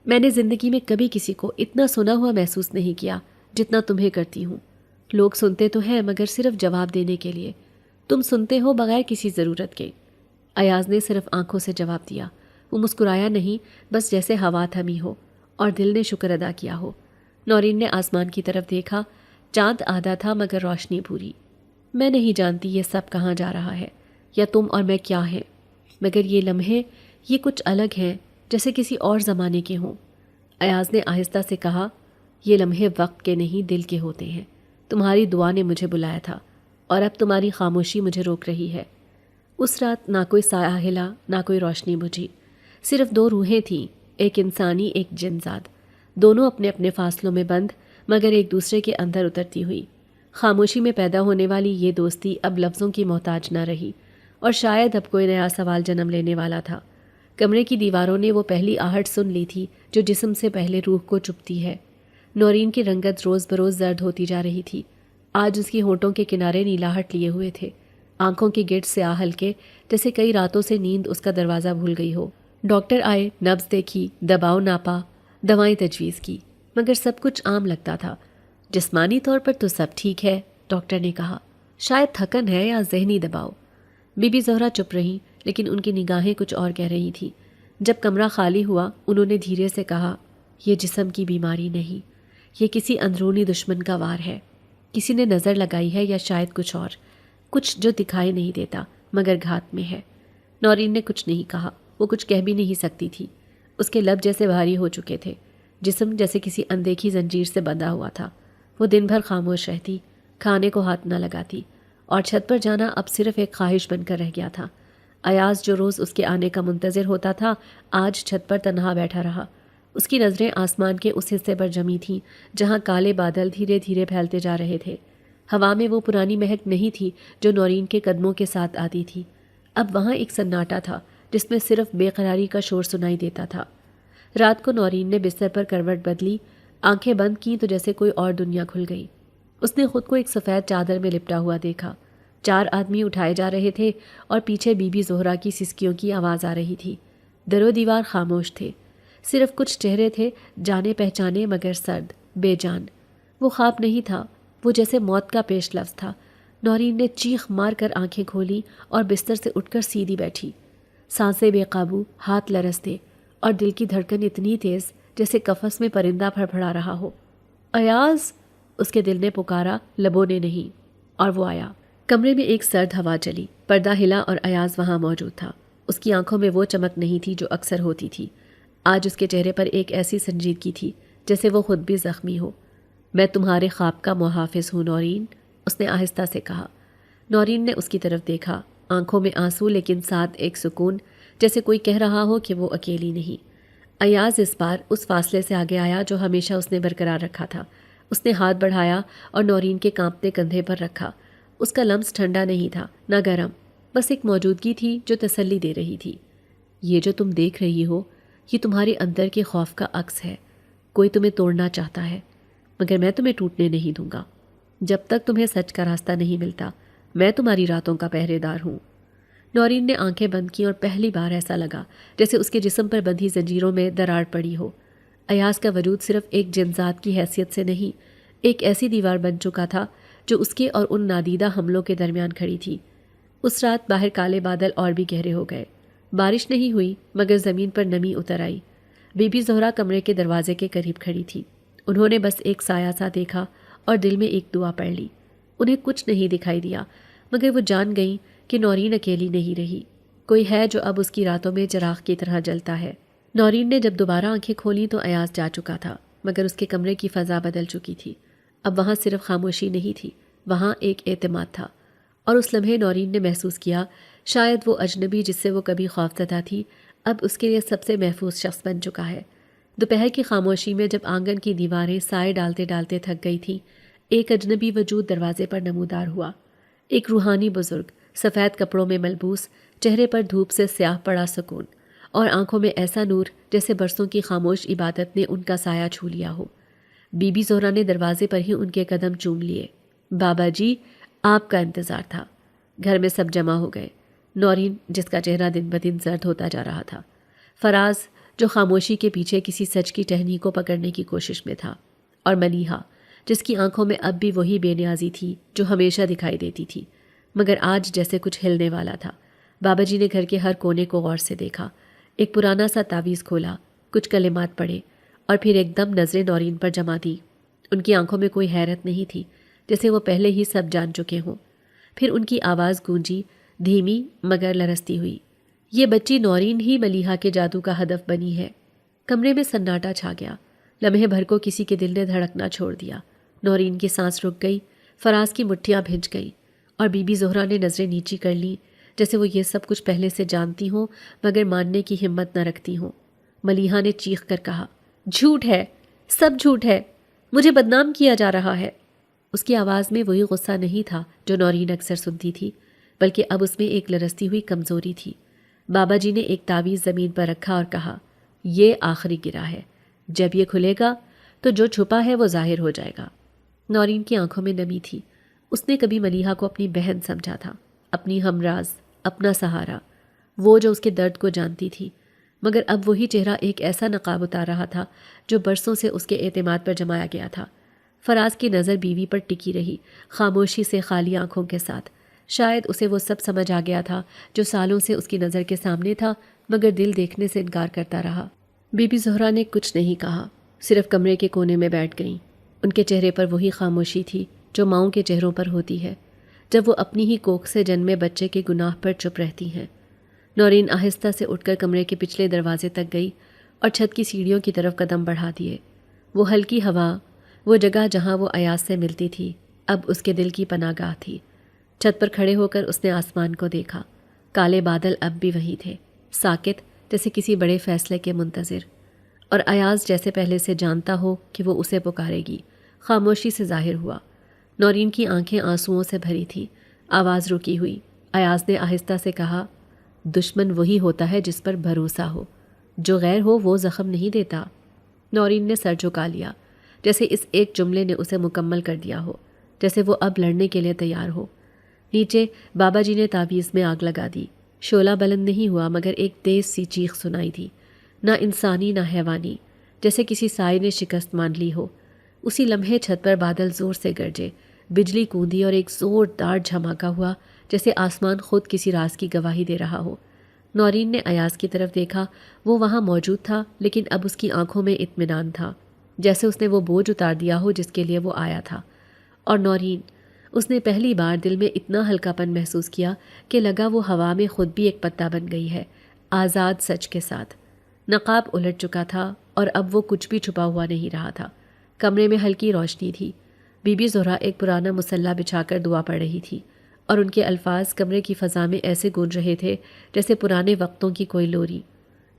میں نے زندگی میں کبھی کسی کو اتنا سنا ہوا محسوس نہیں کیا جتنا تمہیں کرتی ہوں۔ لوگ سنتے تو ہیں مگر صرف جواب دینے کے لیے، تم سنتے ہو بغیر کسی ضرورت کے۔ ایاز نے صرف آنکھوں سے جواب دیا، وہ مسکرایا نہیں، بس جیسے ہوا تھمی ہو اور دل نے شکر ادا کیا ہو۔ نورین نے آسمان کی طرف دیکھا، چاند آدھا تھا مگر روشنی پوری۔ میں نہیں جانتی یہ سب کہاں جا رہا ہے یا تم اور میں کیا ہیں، مگر یہ لمحے، یہ کچھ الگ ہیں، جیسے کسی اور زمانے کے ہوں۔ ایاز نے آہستہ سے کہا، یہ لمحے وقت کے نہیں دل کے ہوتے ہیں۔ تمہاری دعا نے مجھے بلایا تھا اور اب تمہاری خاموشی مجھے روک رہی ہے۔ اس رات نہ کوئی سایہ ہلا، نہ کوئی روشنی بجھی، صرف دو روحیں تھیں، ایک انسانی، ایک جنزاد، دونوں اپنے اپنے فاصلوں میں بند مگر ایک دوسرے کے اندر اترتی ہوئی۔ خاموشی میں پیدا ہونے والی یہ دوستی اب لفظوں کی محتاج نہ رہی اور شاید اب کوئی نیا سوال جنم لینے والا تھا۔ کمرے کی دیواروں نے وہ پہلی آہٹ سن لی تھی جو جسم سے پہلے روح کو چپتی ہے۔ نورین کی رنگت روز بروز زرد ہوتی جا رہی تھی۔ آج اس کی ہونٹوں کے کنارے نیلاہٹ لیے ہوئے تھے، آنکھوں کے گرد سیاہ ہلکے، جیسے کئی راتوں سے نیند اس کا دروازہ بھول گئی ہو۔ ڈاکٹر آئے، نبض دیکھی، دباؤ ناپا، دوائیں تجویز کی، مگر سب کچھ عام لگتا تھا۔ جسمانی طور پر تو سب ٹھیک ہے، ڈاکٹر نے کہا، شاید تھکن ہے یا ذہنی دباؤ۔ بی بی زہرا چپ رہیں لیکن ان کی نگاہیں کچھ اور کہہ رہی تھیں۔ جب کمرہ خالی ہوا انہوں نے دھیرے سے کہا، یہ جسم کی بیماری نہیں، یہ کسی اندرونی دشمن کا وار ہے، کسی نے نظر لگائی ہے یا شاید کچھ اور، کچھ جو دکھائی نہیں دیتا مگر گھات میں ہے۔ نورین نے کچھ نہیں کہا، وہ کچھ کہہ بھی نہیں سکتی تھی، اس کے لب جیسے بھاری ہو چکے تھے، جسم جیسے کسی اندیکھی زنجیر سے بندھا ہوا تھا۔ وہ دن بھر خاموش رہتی، کھانے کو ہاتھ نہ لگاتی اور چھت پر جانا اب صرف ایک خواہش بن کر رہ گیا تھا۔ ایاز جو روز اس کے آنے کا منتظر ہوتا تھا آج چھت پر تنہا بیٹھا رہا۔ اس کی نظریں آسمان کے اس حصے پر جمی تھیں جہاں کالے بادل دھیرے دھیرے پھیلتے جا رہے تھے۔ ہوا میں وہ پرانی مہک نہیں تھی جو نورین کے قدموں کے ساتھ آتی تھی، اب وہاں ایک سناٹا تھا جس میں صرف بے قراری کا شور سنائی دیتا تھا۔ رات کو نورین نے بستر پر کروٹ بدلی، آنکھیں بند کیں تو جیسے کوئی اور دنیا کھل گئی۔ اس نے خود کو ایک سفید چادر میں لپٹا ہوا دیکھا۔ 4 آدمی اٹھائے جا رہے تھے اور پیچھے بی بی زہرا کی سسکیوں کی آواز آ رہی تھی۔ در و دیوار خاموش تھے، صرف کچھ چہرے تھے جانے پہچانے مگر سرد، بے جان۔ وہ خواب نہیں تھا، وہ جیسے موت کا پیش لفظ تھا۔ نورین نے چیخ مار کر آنکھیں کھولی اور بستر سے اٹھ کر سیدھی بیٹھی، سانسیں بے قابو، ہاتھ لرزتے اور دل کی دھڑکن اتنی تیز جیسے قفس میں پرندہ پھڑپھڑا رہا ہو۔ ایاز! اس کے دل نے پکارا، لبوں نے نہیں، اور وہ آیا۔ کمرے میں ایک سرد ہوا چلی، پردہ ہلا اور ایاز وہاں موجود تھا۔ اس کی آنکھوں میں وہ چمک نہیں تھی جو اکثر ہوتی تھی، آج اس کے چہرے پر ایک ایسی سنجیدگی تھی جیسے وہ خود بھی زخمی ہو۔ میں تمہارے خواب کا محافظ ہوں نورین، اس نے آہستہ سے کہا۔ نورین نے اس کی طرف دیکھا، آنکھوں میں آنسو لیکن ساتھ ایک سکون، جیسے کوئی کہہ رہا ہو کہ وہ اکیلی نہیں۔ ایاز اس بار اس فاصلے سے آگے آیا جو ہمیشہ اس نے برقرار رکھا تھا۔ اس نے ہاتھ بڑھایا اور نورین کے کانپتے کندھے پر رکھا۔ اس کا لمس ٹھنڈا نہیں تھا، نہ گرم، بس ایک موجودگی تھی جو تسلی دے رہی تھی۔ یہ جو تم دیکھ رہی ہو، یہ تمہارے اندر کے خوف کا عکس ہے۔ کوئی تمہیں توڑنا چاہتا ہے، مگر میں تمہیں ٹوٹنے نہیں دوں گا۔ جب تک تمہیں سچ کا راستہ نہیں ملتا، میں تمہاری راتوں کا پہرے دار ہوں۔ نورین نے آنکھیں بند کیں اور پہلی بار ایسا لگا جیسے اس کے جسم پر بندھی زنجیروں میں دراڑ پڑی ہو۔ ایاز کا وجود صرف ایک جنزات کی حیثیت سے نہیں، ایک ایسی دیوار بن چکا تھا جو اس کے اور ان نادیدہ حملوں کے درمیان کھڑی تھی۔ اس رات باہر کالے بادل اور بھی گہرے ہو گئے، بارش نہیں ہوئی مگر زمین پر نمی اتر آئی۔ بی بی زہرا کمرے کے دروازے کے قریب کھڑی تھی۔ انہوں نے بس ایک سایہ سا دیکھا اور دل میں ایک دعا پڑھ لی۔ انہیں کچھ نہیں دکھائی دیا مگر وہ جان گئیں کہ نورین اکیلی نہیں رہی، کوئی ہے جو اب اس کی راتوں میں چراغ کی طرح جلتا ہے۔ نورین نے جب دوبارہ آنکھیں کھولیں تو ایاز جا چکا تھا، مگر اس کے کمرے کی فضا بدل چکی تھی۔ اب وہاں صرف خاموشی نہیں تھی، وہاں ایک اعتماد تھا، اور اس لمحے نورین نے محسوس کیا شاید وہ اجنبی جس سے وہ کبھی خوفزدہ تھی اب اس کے لیے سب سے محفوظ شخص بن چکا ہے۔ دوپہر کی خاموشی میں جب آنگن کی دیواریں سائے ڈالتے ڈالتے تھک گئی تھیں، ایک اجنبی وجود دروازے پر نمودار ہوا۔ ایک روحانی بزرگ، سفید کپڑوں میں ملبوس، چہرے پر دھوپ سے سیاہ پڑا سکون، اور آنکھوں میں ایسا نور جیسے برسوں کی خاموش عبادت نے ان کا سایہ چھو لیا ہو۔ بی بی زہرا نے دروازے پر ہی ان کے قدم چوم لیے۔ بابا جی، آپ کا انتظار تھا۔ گھر میں سب جمع ہو گئے۔ نورین جس کا چہرہ دن بدن زرد ہوتا جا رہا تھا، فراز جو خاموشی کے پیچھے کسی سچ کی ٹہنی کو پکڑنے کی کوشش میں تھا، اور ملیحہ جس کی آنکھوں میں اب بھی وہی بے نیازی تھی جو ہمیشہ دکھائی دیتی تھی مگر آج جیسے کچھ ہلنے والا تھا۔ بابا جی نے گھر کے ہر کونے کو غور سے دیکھا، ایک پرانا سا تعویذ کھولا، کچھ کلمات پڑھے اور پھر ایک دم نظریں نورین پر جما دی۔ ان کی آنکھوں میں کوئی حیرت نہیں تھی، جیسے وہ پہلے ہی سب جان چکے ہوں۔ پھر ان کی آواز گونجی، دھیمی مگر لرزتی ہوئی، یہ بچی نورین ہی ملیحہ کے جادو کا ہدف بنی ہے۔ کمرے میں سناٹا چھا گیا، لمحے بھر کو کسی کے دل نے دھڑکنا چھوڑ دیا۔ نورین کی سانس رک گئی، فراز کی مٹھیاں بھنج گئیں، اور بی بی زہرا نے نظریں نیچی کر لیں جیسے وہ یہ سب کچھ پہلے سے جانتی ہوں مگر ماننے کی ہمت نہ رکھتی ہوں۔ ملیحہ نے چیخ کر کہا، جھوٹ ہے، سب جھوٹ ہے، مجھے بدنام کیا جا رہا ہے۔ اس کی آواز میں وہی غصہ نہیں تھا جو نورین اکثر سنتی تھی، بلکہ اب اس میں ایک لرزتی ہوئی کمزوری تھی۔ بابا جی نے ایک تعویذ زمین پر رکھا اور کہا، یہ آخری گرہ ہے، جب یہ کھلے گا تو جو چھپا ہے وہ ظاہر ہو جائے گا۔ نورین کی آنکھوں میں نمی تھی۔ اس نے کبھی ملیحہ کو اپنی بہن سمجھا تھا، اپنی ہمراز، اپنا سہارا، وہ جو اس کے درد کو جانتی تھی، مگر اب وہی چہرہ ایک ایسا نقاب اتار رہا تھا جو برسوں سے اس کے اعتماد پر جمایا گیا تھا۔ فراز کی نظر بیوی پر ٹکی رہی، خاموشی سے خالی آنکھوں کے ساتھ۔ شاید اسے وہ سب سمجھ آ گیا تھا جو سالوں سے اس کی نظر کے سامنے تھا مگر دل دیکھنے سے انکار کرتا رہا۔ بی بی زہرا نے کچھ نہیں کہا، صرف کمرے کے کونے میں بیٹھ گئیں۔ ان کے چہرے پر وہی خاموشی تھی جو ماؤں کے چہروں پر ہوتی ہے جب وہ اپنی ہی کوکھ سے جنمے بچے کے گناہ پر چپ رہتی ہیں۔ نورین آہستہ سے اٹھ کر کمرے کے پچھلے دروازے تک گئی اور چھت کی سیڑھیوں کی طرف قدم بڑھا دیے۔ وہ ہلکی ہوا، وہ جگہ جہاں وہ ایاز سے ملتی تھی، اب اس کے دل کی پناہ گاہ تھی۔ چھت پر کھڑے ہو کر اس نے آسمان کو دیکھا، کالے بادل اب بھی وہی تھے، ساکت جیسے کسی بڑے فیصلے کے منتظر، اور ایاز جیسے پہلے سے جانتا ہو کہ وہ اسے پکارے گی، خاموشی سے ظاہر ہوا۔ نورین کی آنکھیں آنسوؤں سے بھری تھیں، آواز رکی ہوئی۔ ایاز نے آہستہ سے کہا، دشمن وہی ہوتا ہے جس پر بھروسہ ہو، جو غیر ہو وہ زخم نہیں دیتا۔ نورین نے سر جھکا لیا، جیسے اس ایک جملے نے اسے مکمل کر دیا ہو، جیسے وہ اب لڑنے کے لیے تیار ہو۔ نیچے بابا جی نے تعویذ میں آگ لگا دی، شعلہ بلند نہیں ہوا مگر ایک تیز سی چیخ سنائی تھی، نہ انسانی نہ حیوانی، جیسے کسی سائے نے شکست مان لی ہو۔ اسی لمحے چھت پر بادل زور سے گرجے، بجلی کوندی اور ایک زوردار جھماکا ہوا جیسے آسمان خود کسی راز کی گواہی دے رہا ہو۔ نورین نے ایاز کی طرف دیکھا، وہ وہاں موجود تھا لیکن اب اس کی آنکھوں میں اطمینان تھا، جیسے اس نے وہ بوجھ اتار دیا ہو جس کے لیے وہ آیا تھا۔ اور نورین، اس نے پہلی بار دل میں اتنا ہلکا پن محسوس کیا کہ لگا وہ ہوا میں خود بھی ایک پتا بن گئی ہے، آزاد سچ کے ساتھ۔ نقاب الٹ چکا تھا اور اب وہ کچھ بھی چھپا ہوا نہیں رہا تھا۔ کمرے میں ہلکی روشنی تھی۔ بی بی زہرا ایک پرانا مصلی بچھا کر دعا پڑھ رہی تھی اور ان کے الفاظ کمرے کی فضا میں ایسے گونج رہے تھے جیسے پرانے وقتوں کی کوئی لوری۔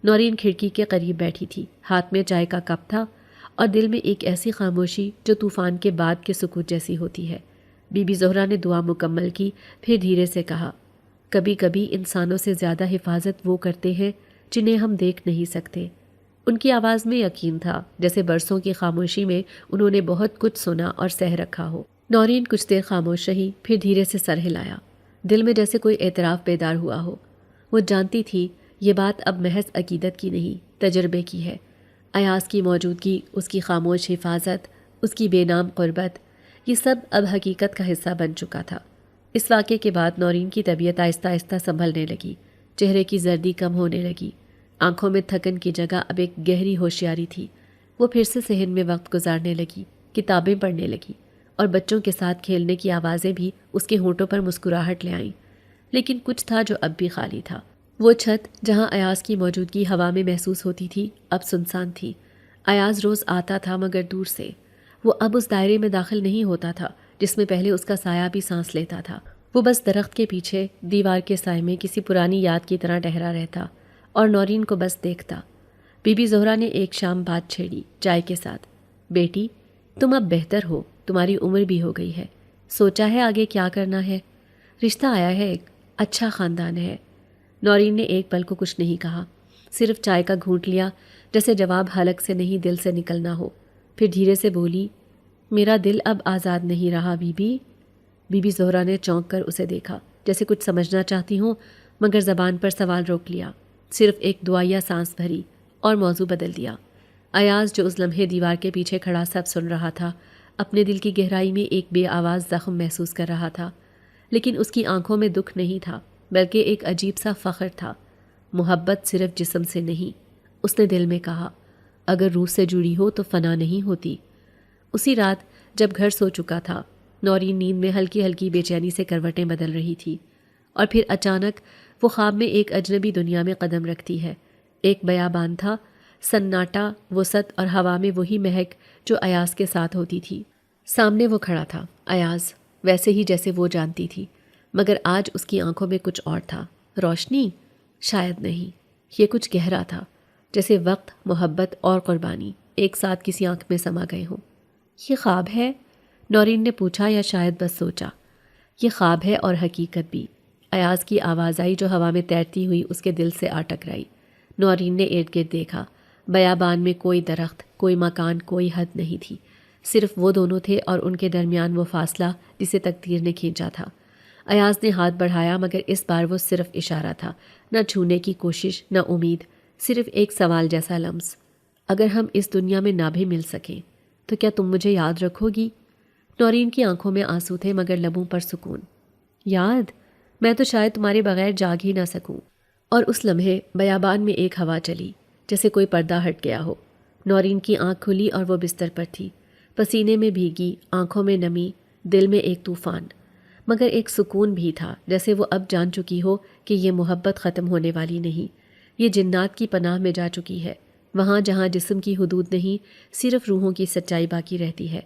نورین کھڑکی کے قریب بیٹھی تھی، ہاتھ میں چائے کا کپ تھا اور دل میں ایک ایسی خاموشی جو طوفان کے بعد کے سکوت جیسی ہوتی ہے۔ بی بی زہرا نے دعا مکمل کی، پھر دھیرے سے کہا، کبھی کبھی انسانوں سے زیادہ حفاظت وہ کرتے ہیں جنہیں ہم دیکھ نہیں سکتے۔ ان کی آواز میں یقین تھا، جیسے برسوں کی خاموشی میں انہوں نے بہت کچھ سنا اور سہ رکھا ہو۔ نورین کچھ دیر خاموش رہی، پھر دھیرے سے سر ہلایا، دل میں جیسے کوئی اعتراف بیدار ہوا ہو۔ وہ جانتی تھی یہ بات اب محض عقیدت کی نہیں، تجربے کی ہے۔ ایاز کی موجودگی، اس کی خاموش حفاظت، اس کی بے نام قربت، یہ سب اب حقیقت کا حصہ بن چکا تھا۔ اس واقعے کے بعد نورین کی طبیعت آہستہ آہستہ سنبھلنے لگی، چہرے کی زردی کم ہونے لگی، آنکھوں میں تھکن کی جگہ اب ایک گہری ہوشیاری تھی۔ وہ پھر سے صحن میں وقت گزارنے لگی، کتابیں پڑھنے لگی اور بچوں کے ساتھ کھیلنے کی آوازیں بھی اس کے ہونٹوں پر مسکراہٹ لے آئیں۔ لیکن کچھ تھا جو اب بھی خالی تھا۔ وہ چھت جہاں ایاز کی موجودگی ہوا میں محسوس ہوتی تھی اب سنسان تھی۔ ایاز روز آتا تھا مگر دور سے۔ وہ اب اس دائرے میں داخل نہیں ہوتا تھا جس میں پہلے اس کا سایہ بھی سانس لیتا تھا۔ وہ بس درخت کے پیچھے دیوار کے سائے میں کسی پرانی یاد کی طرح ٹہرا رہتا اور نورین کو بس دیکھتا۔ بی بی زہرا نے ایک شام بات چھیڑی چائے کے ساتھ، بیٹی تم اب بہتر ہو، تمہاری عمر بھی ہو گئی ہے، سوچا ہے آگے کیا کرنا ہے؟ رشتہ آیا ہے، ایک اچھا خاندان ہے۔ نورین نے ایک پل کو کچھ نہیں کہا، صرف چائے کا گھونٹ لیا جیسے جواب حلق سے نہیں دل سے نکلنا ہو۔ پھر دھیرے سے بولی، میرا دل اب آزاد نہیں رہا بی بی۔ بی بی زہرا نے چونک کر اسے دیکھا جیسے کچھ سمجھنا چاہتی ہوں مگر زبان پر سوال روک لیا، صرف ایک دعائیہ سانس بھری اور موضوع بدل دیا۔ ایاز جو اس لمحے دیوار کے پیچھے کھڑا سب سن رہا تھا، اپنے دل کی گہرائی میں ایک بے آواز زخم محسوس کر رہا تھا، لیکن اس کی آنکھوں میں دکھ نہیں تھا بلکہ ایک عجیب سا فخر تھا۔ محبت صرف جسم سے نہیں، اس نے دل میں کہا، اگر روح سے جڑی ہو تو فنا نہیں ہوتی۔ اسی رات جب گھر سو چکا تھا، نورین نیند میں ہلکی ہلکی بے چینی سے کروٹیں بدل رہی تھی اور پھر اچانک وہ خواب میں ایک اجنبی دنیا میں قدم رکھتی ہے۔ ایک بیابان تھا، سناٹا، وسعت اور ہوا میں وہی مہک جو ایاز کے ساتھ ہوتی تھی۔ سامنے وہ کھڑا تھا، ایاز، ویسے ہی جیسے وہ جانتی تھی، مگر آج اس کی آنکھوں میں کچھ اور تھا۔ روشنی؟ شاید نہیں، یہ کچھ گہرا تھا، جیسے وقت، محبت اور قربانی ایک ساتھ کسی آنکھ میں سما گئے ہوں۔ یہ خواب ہے؟ نورین نے پوچھا، یا شاید بس سوچا۔ یہ خواب ہے اور حقیقت بھی۔ ایاز کی آواز آئی جو ہوا میں تیرتی ہوئی اس کے دل سے آ ٹکرائی۔ نورین نے ارد گرد دیکھا، بیابان میں کوئی درخت، کوئی مکان، کوئی حد نہیں تھی، صرف وہ دونوں تھے اور ان کے درمیان وہ فاصلہ جسے تقدیر نے کھینچا تھا۔ ایاز نے ہاتھ بڑھایا مگر اس بار وہ صرف اشارہ تھا، نہ چھونے کی کوشش، نہ امید، صرف ایک سوال جیسا لمس، اگر ہم اس دنیا میں نہ بھی مل سکیں تو کیا تم مجھے یاد رکھو گی؟ نورین کی آنکھوں میں آنسو تھے مگر لبوں پر سکون۔ یاد؟ میں تو شاید تمہارے بغیر جاگ ہی نہ سکوں۔ اور اس لمحے بیابان میں ایک ہوا چلی جیسے کوئی پردہ ہٹ گیا ہو۔ نورین کی آنکھ کھلی اور وہ بستر پر تھی، پسینے میں بھیگی، آنکھوں میں نمی، دل میں ایک طوفان، مگر ایک سکون بھی تھا، جیسے وہ اب جان چکی ہو کہ یہ محبت ختم ہونے والی نہیں، یہ جنات کی پناہ میں جا چکی ہے، وہاں جہاں جسم کی حدود نہیں، صرف روحوں کی سچائی باقی رہتی ہے۔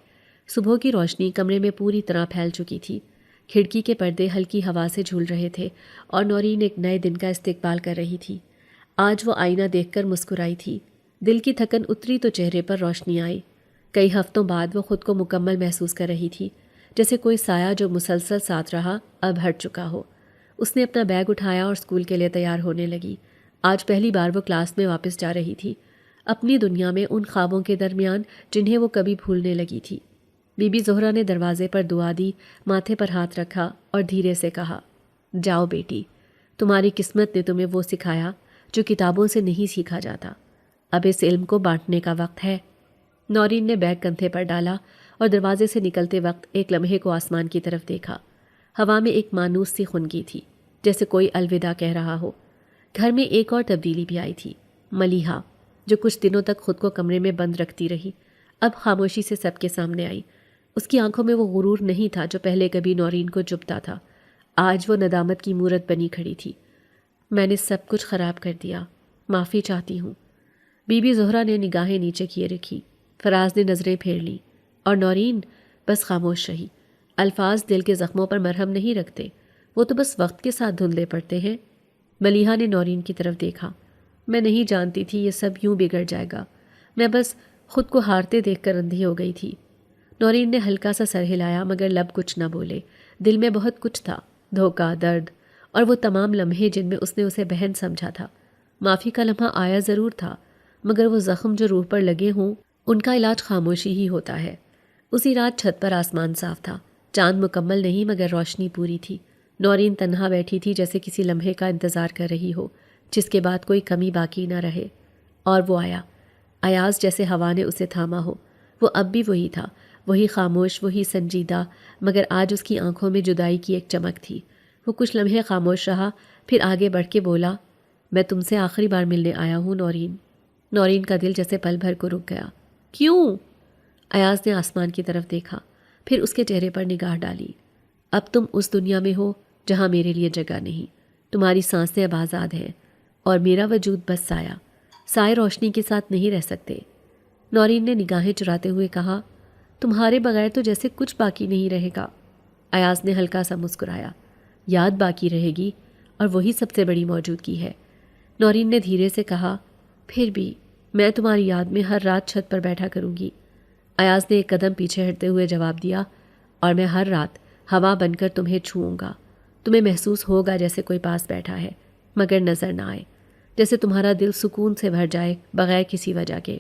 صبح کی روشنی کمرے میں پوری طرح پھیل چکی تھی، کھڑکی کے پردے ہلکی ہوا سے جھول رہے تھے اور نورین ایک نئے دن کا استقبال کر رہی تھی۔ آج وہ آئینہ دیکھ کر مسکرائی تھی، دل کی تھکن اتری تو چہرے پر روشنی آئی۔ کئی ہفتوں بعد وہ خود کو مکمل محسوس کر رہی تھی، جیسے کوئی سایہ جو مسلسل ساتھ رہا اب ہٹ چکا ہو۔ اس نے اپنا بیگ اٹھایا اور اسکول کے لیے تیار ہونے لگی۔ آج پہلی بار وہ کلاس میں واپس جا رہی تھی، اپنی دنیا میں، ان خوابوں کے درمیان جنہیں وہ کبھی بھولنے لگی تھی۔ بی بی زہرا نے دروازے پر دعا دی، ماتھے پر ہاتھ رکھا اور دھیرے سے کہا، جاؤ بیٹی، تمہاری قسمت نے تمہیں وہ سکھایا جو کتابوں سے نہیں سیکھا جاتا۔ اب اس علم کو بانٹنے کا وقت ہے۔ نورین نے بیگ کندھے پر ڈالا اور دروازے سے نکلتے وقت ایک لمحے کو آسمان کی طرف دیکھا۔ ہوا میں ایک مانوس سی خنگی تھی، جیسے کوئی الوداع کہہ رہا ہو۔ گھر میں ایک اور تبدیلی بھی آئی تھی۔ ملیحہ، جو کچھ دنوں تک خود کو کمرے میں بند رکھتی رہی، اب خاموشی سے سب کے سامنے آئی۔ اس کی آنکھوں میں وہ غرور نہیں تھا جو پہلے کبھی نورین کو چبھتا تھا۔ آج وہ ندامت کی مورت بنی کھڑی تھی۔ میں نے سب کچھ خراب کر دیا، معافی چاہتی ہوں۔ بی بی زہرا نے نگاہیں نیچے کیے رکھی۔ فراز نے نظریں پھیر لیں اور نورین بس خاموش رہی۔ الفاظ دل کے زخموں پر مرہم نہیں رکھتے، وہ تو بس وقت کے ساتھ دھندلے پڑتے ہیں۔ ملیحہ نے نورین کی طرف دیکھا۔ میں نہیں جانتی تھی یہ سب یوں بگڑ جائے گا، میں بس خود کو ہارتے دیکھ کر اندھی ہو گئی تھی۔ نورین نے ہلکا سا سر ہلایا مگر لب کچھ نہ بولے۔ دل میں بہت کچھ تھا، دھوکہ، درد اور وہ تمام لمحے جن میں اس نے اسے بہن سمجھا تھا۔ معافی کا لمحہ آیا ضرور تھا، مگر وہ زخم جو روح پر لگے ہوں ان کا علاج خاموشی ہی ہوتا ہے۔ اسی رات چھت پر آسمان صاف تھا، چاند مکمل نہیں مگر روشنی پوری تھی۔ نورین تنہا بیٹھی تھی جیسے کسی لمحے کا انتظار کر رہی ہو جس کے بعد کوئی کمی باقی نہ رہے، اور وہ آیا۔ ایاز جیسے ہوا نے اسے تھاما ہو۔ وہ اب بھی وہی تھا، وہی خاموش، وہی سنجیدہ، مگر آج اس کی آنکھوں میں جدائی کی ایک چمک تھی۔ وہ کچھ لمحے خاموش رہا، پھر آگے بڑھ کے بولا، میں تم سے آخری بار ملنے آیا ہوں نورین۔ نورین کا دل جیسے پل بھر کو رک گیا۔ کیوں؟ ایاز نے آسمان کی طرف دیکھا، پھر اس کے چہرے پر نگاہ ڈالی۔ اب تم اس دنیا میں ہو جہاں میرے لیے جگہ نہیں، تمہاری سانسیں اب آزاد ہیں، اور میرا وجود بس سایہ، سائے روشنی کے ساتھ نہیں رہ سکتے۔ نورین نے نگاہیں چراتے ہوئے کہا، تمہارے بغیر تو جیسے کچھ باقی نہیں رہے گا۔ ایاز نے ہلکا سا مسکرایا، یاد باقی رہے گی، اور وہی سب سے بڑی موجودگی ہے۔ نورین نے دھیرے سے کہا، پھر بھی میں تمہاری یاد میں ہر رات چھت پر بیٹھا کروں گی۔ ایاز نے ایک قدم پیچھے ہٹتے ہوئے جواب دیا، اور میں ہر رات ہوا بن کر تمہیں چھوؤں گا۔ تمہیں محسوس ہوگا جیسے کوئی پاس بیٹھا ہے مگر نظر نہ آئے، جیسے تمہارا دل سکون سے بھر جائے بغیر کسی وجہ کے۔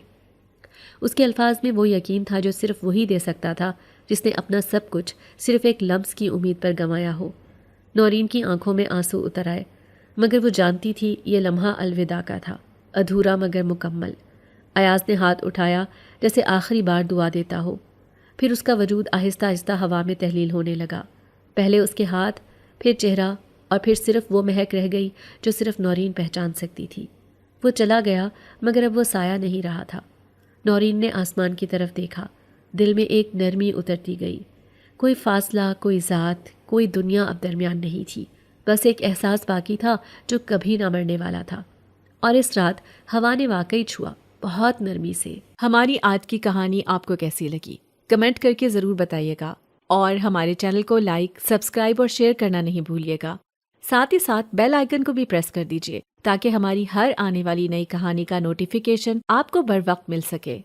اس کے الفاظ میں وہ یقین تھا جو صرف وہی دے سکتا تھا جس نے اپنا سب کچھ صرف ایک لمس کی امید پر گنوایا ہو۔ نورین کی آنکھوں میں آنسو اتر آئے، مگر وہ جانتی تھی یہ لمحہ الوداع کا تھا، ادھورا مگر مکمل۔ ایاز نے ہاتھ اٹھایا جیسے آخری بار دعا دیتا ہو، پھر اس کا وجود آہستہ آہستہ ہوا میں تحلیل ہونے لگا۔ پہلے اس کے ہاتھ، پھر چہرہ، اور پھر صرف وہ مہک رہ گئی جو صرف نورین پہچان سکتی تھی۔ وہ چلا گیا مگر اب وہ سایہ نہیں رہا تھا۔ نورین نے آسمان کی طرف دیکھا، دل میں ایک نرمی اترتی گئی۔ کوئی فاصلہ، کوئی ذات، کوئی دنیا اب درمیان نہیں تھی، بس ایک احساس باقی تھا جو کبھی نہ مرنے والا تھا۔ اور اس رات ہوا نے واقعی چھوا، بہت نرمی سے۔ ہماری آج کی کہانی آپ کو کیسی لگی؟ کمنٹ کر کے ضرور بتائیے گا، اور ہمارے چینل کو لائک، سبسکرائب اور شیئر کرنا نہیں بھولیے گا۔ ساتھ ہی ساتھ بیل آئیکن کو بھی پریس کر دیجیے تاکہ ہماری ہر آنے والی نئی کہانی کا نوٹیفیکیشن آپ کو بر وقت مل سکے۔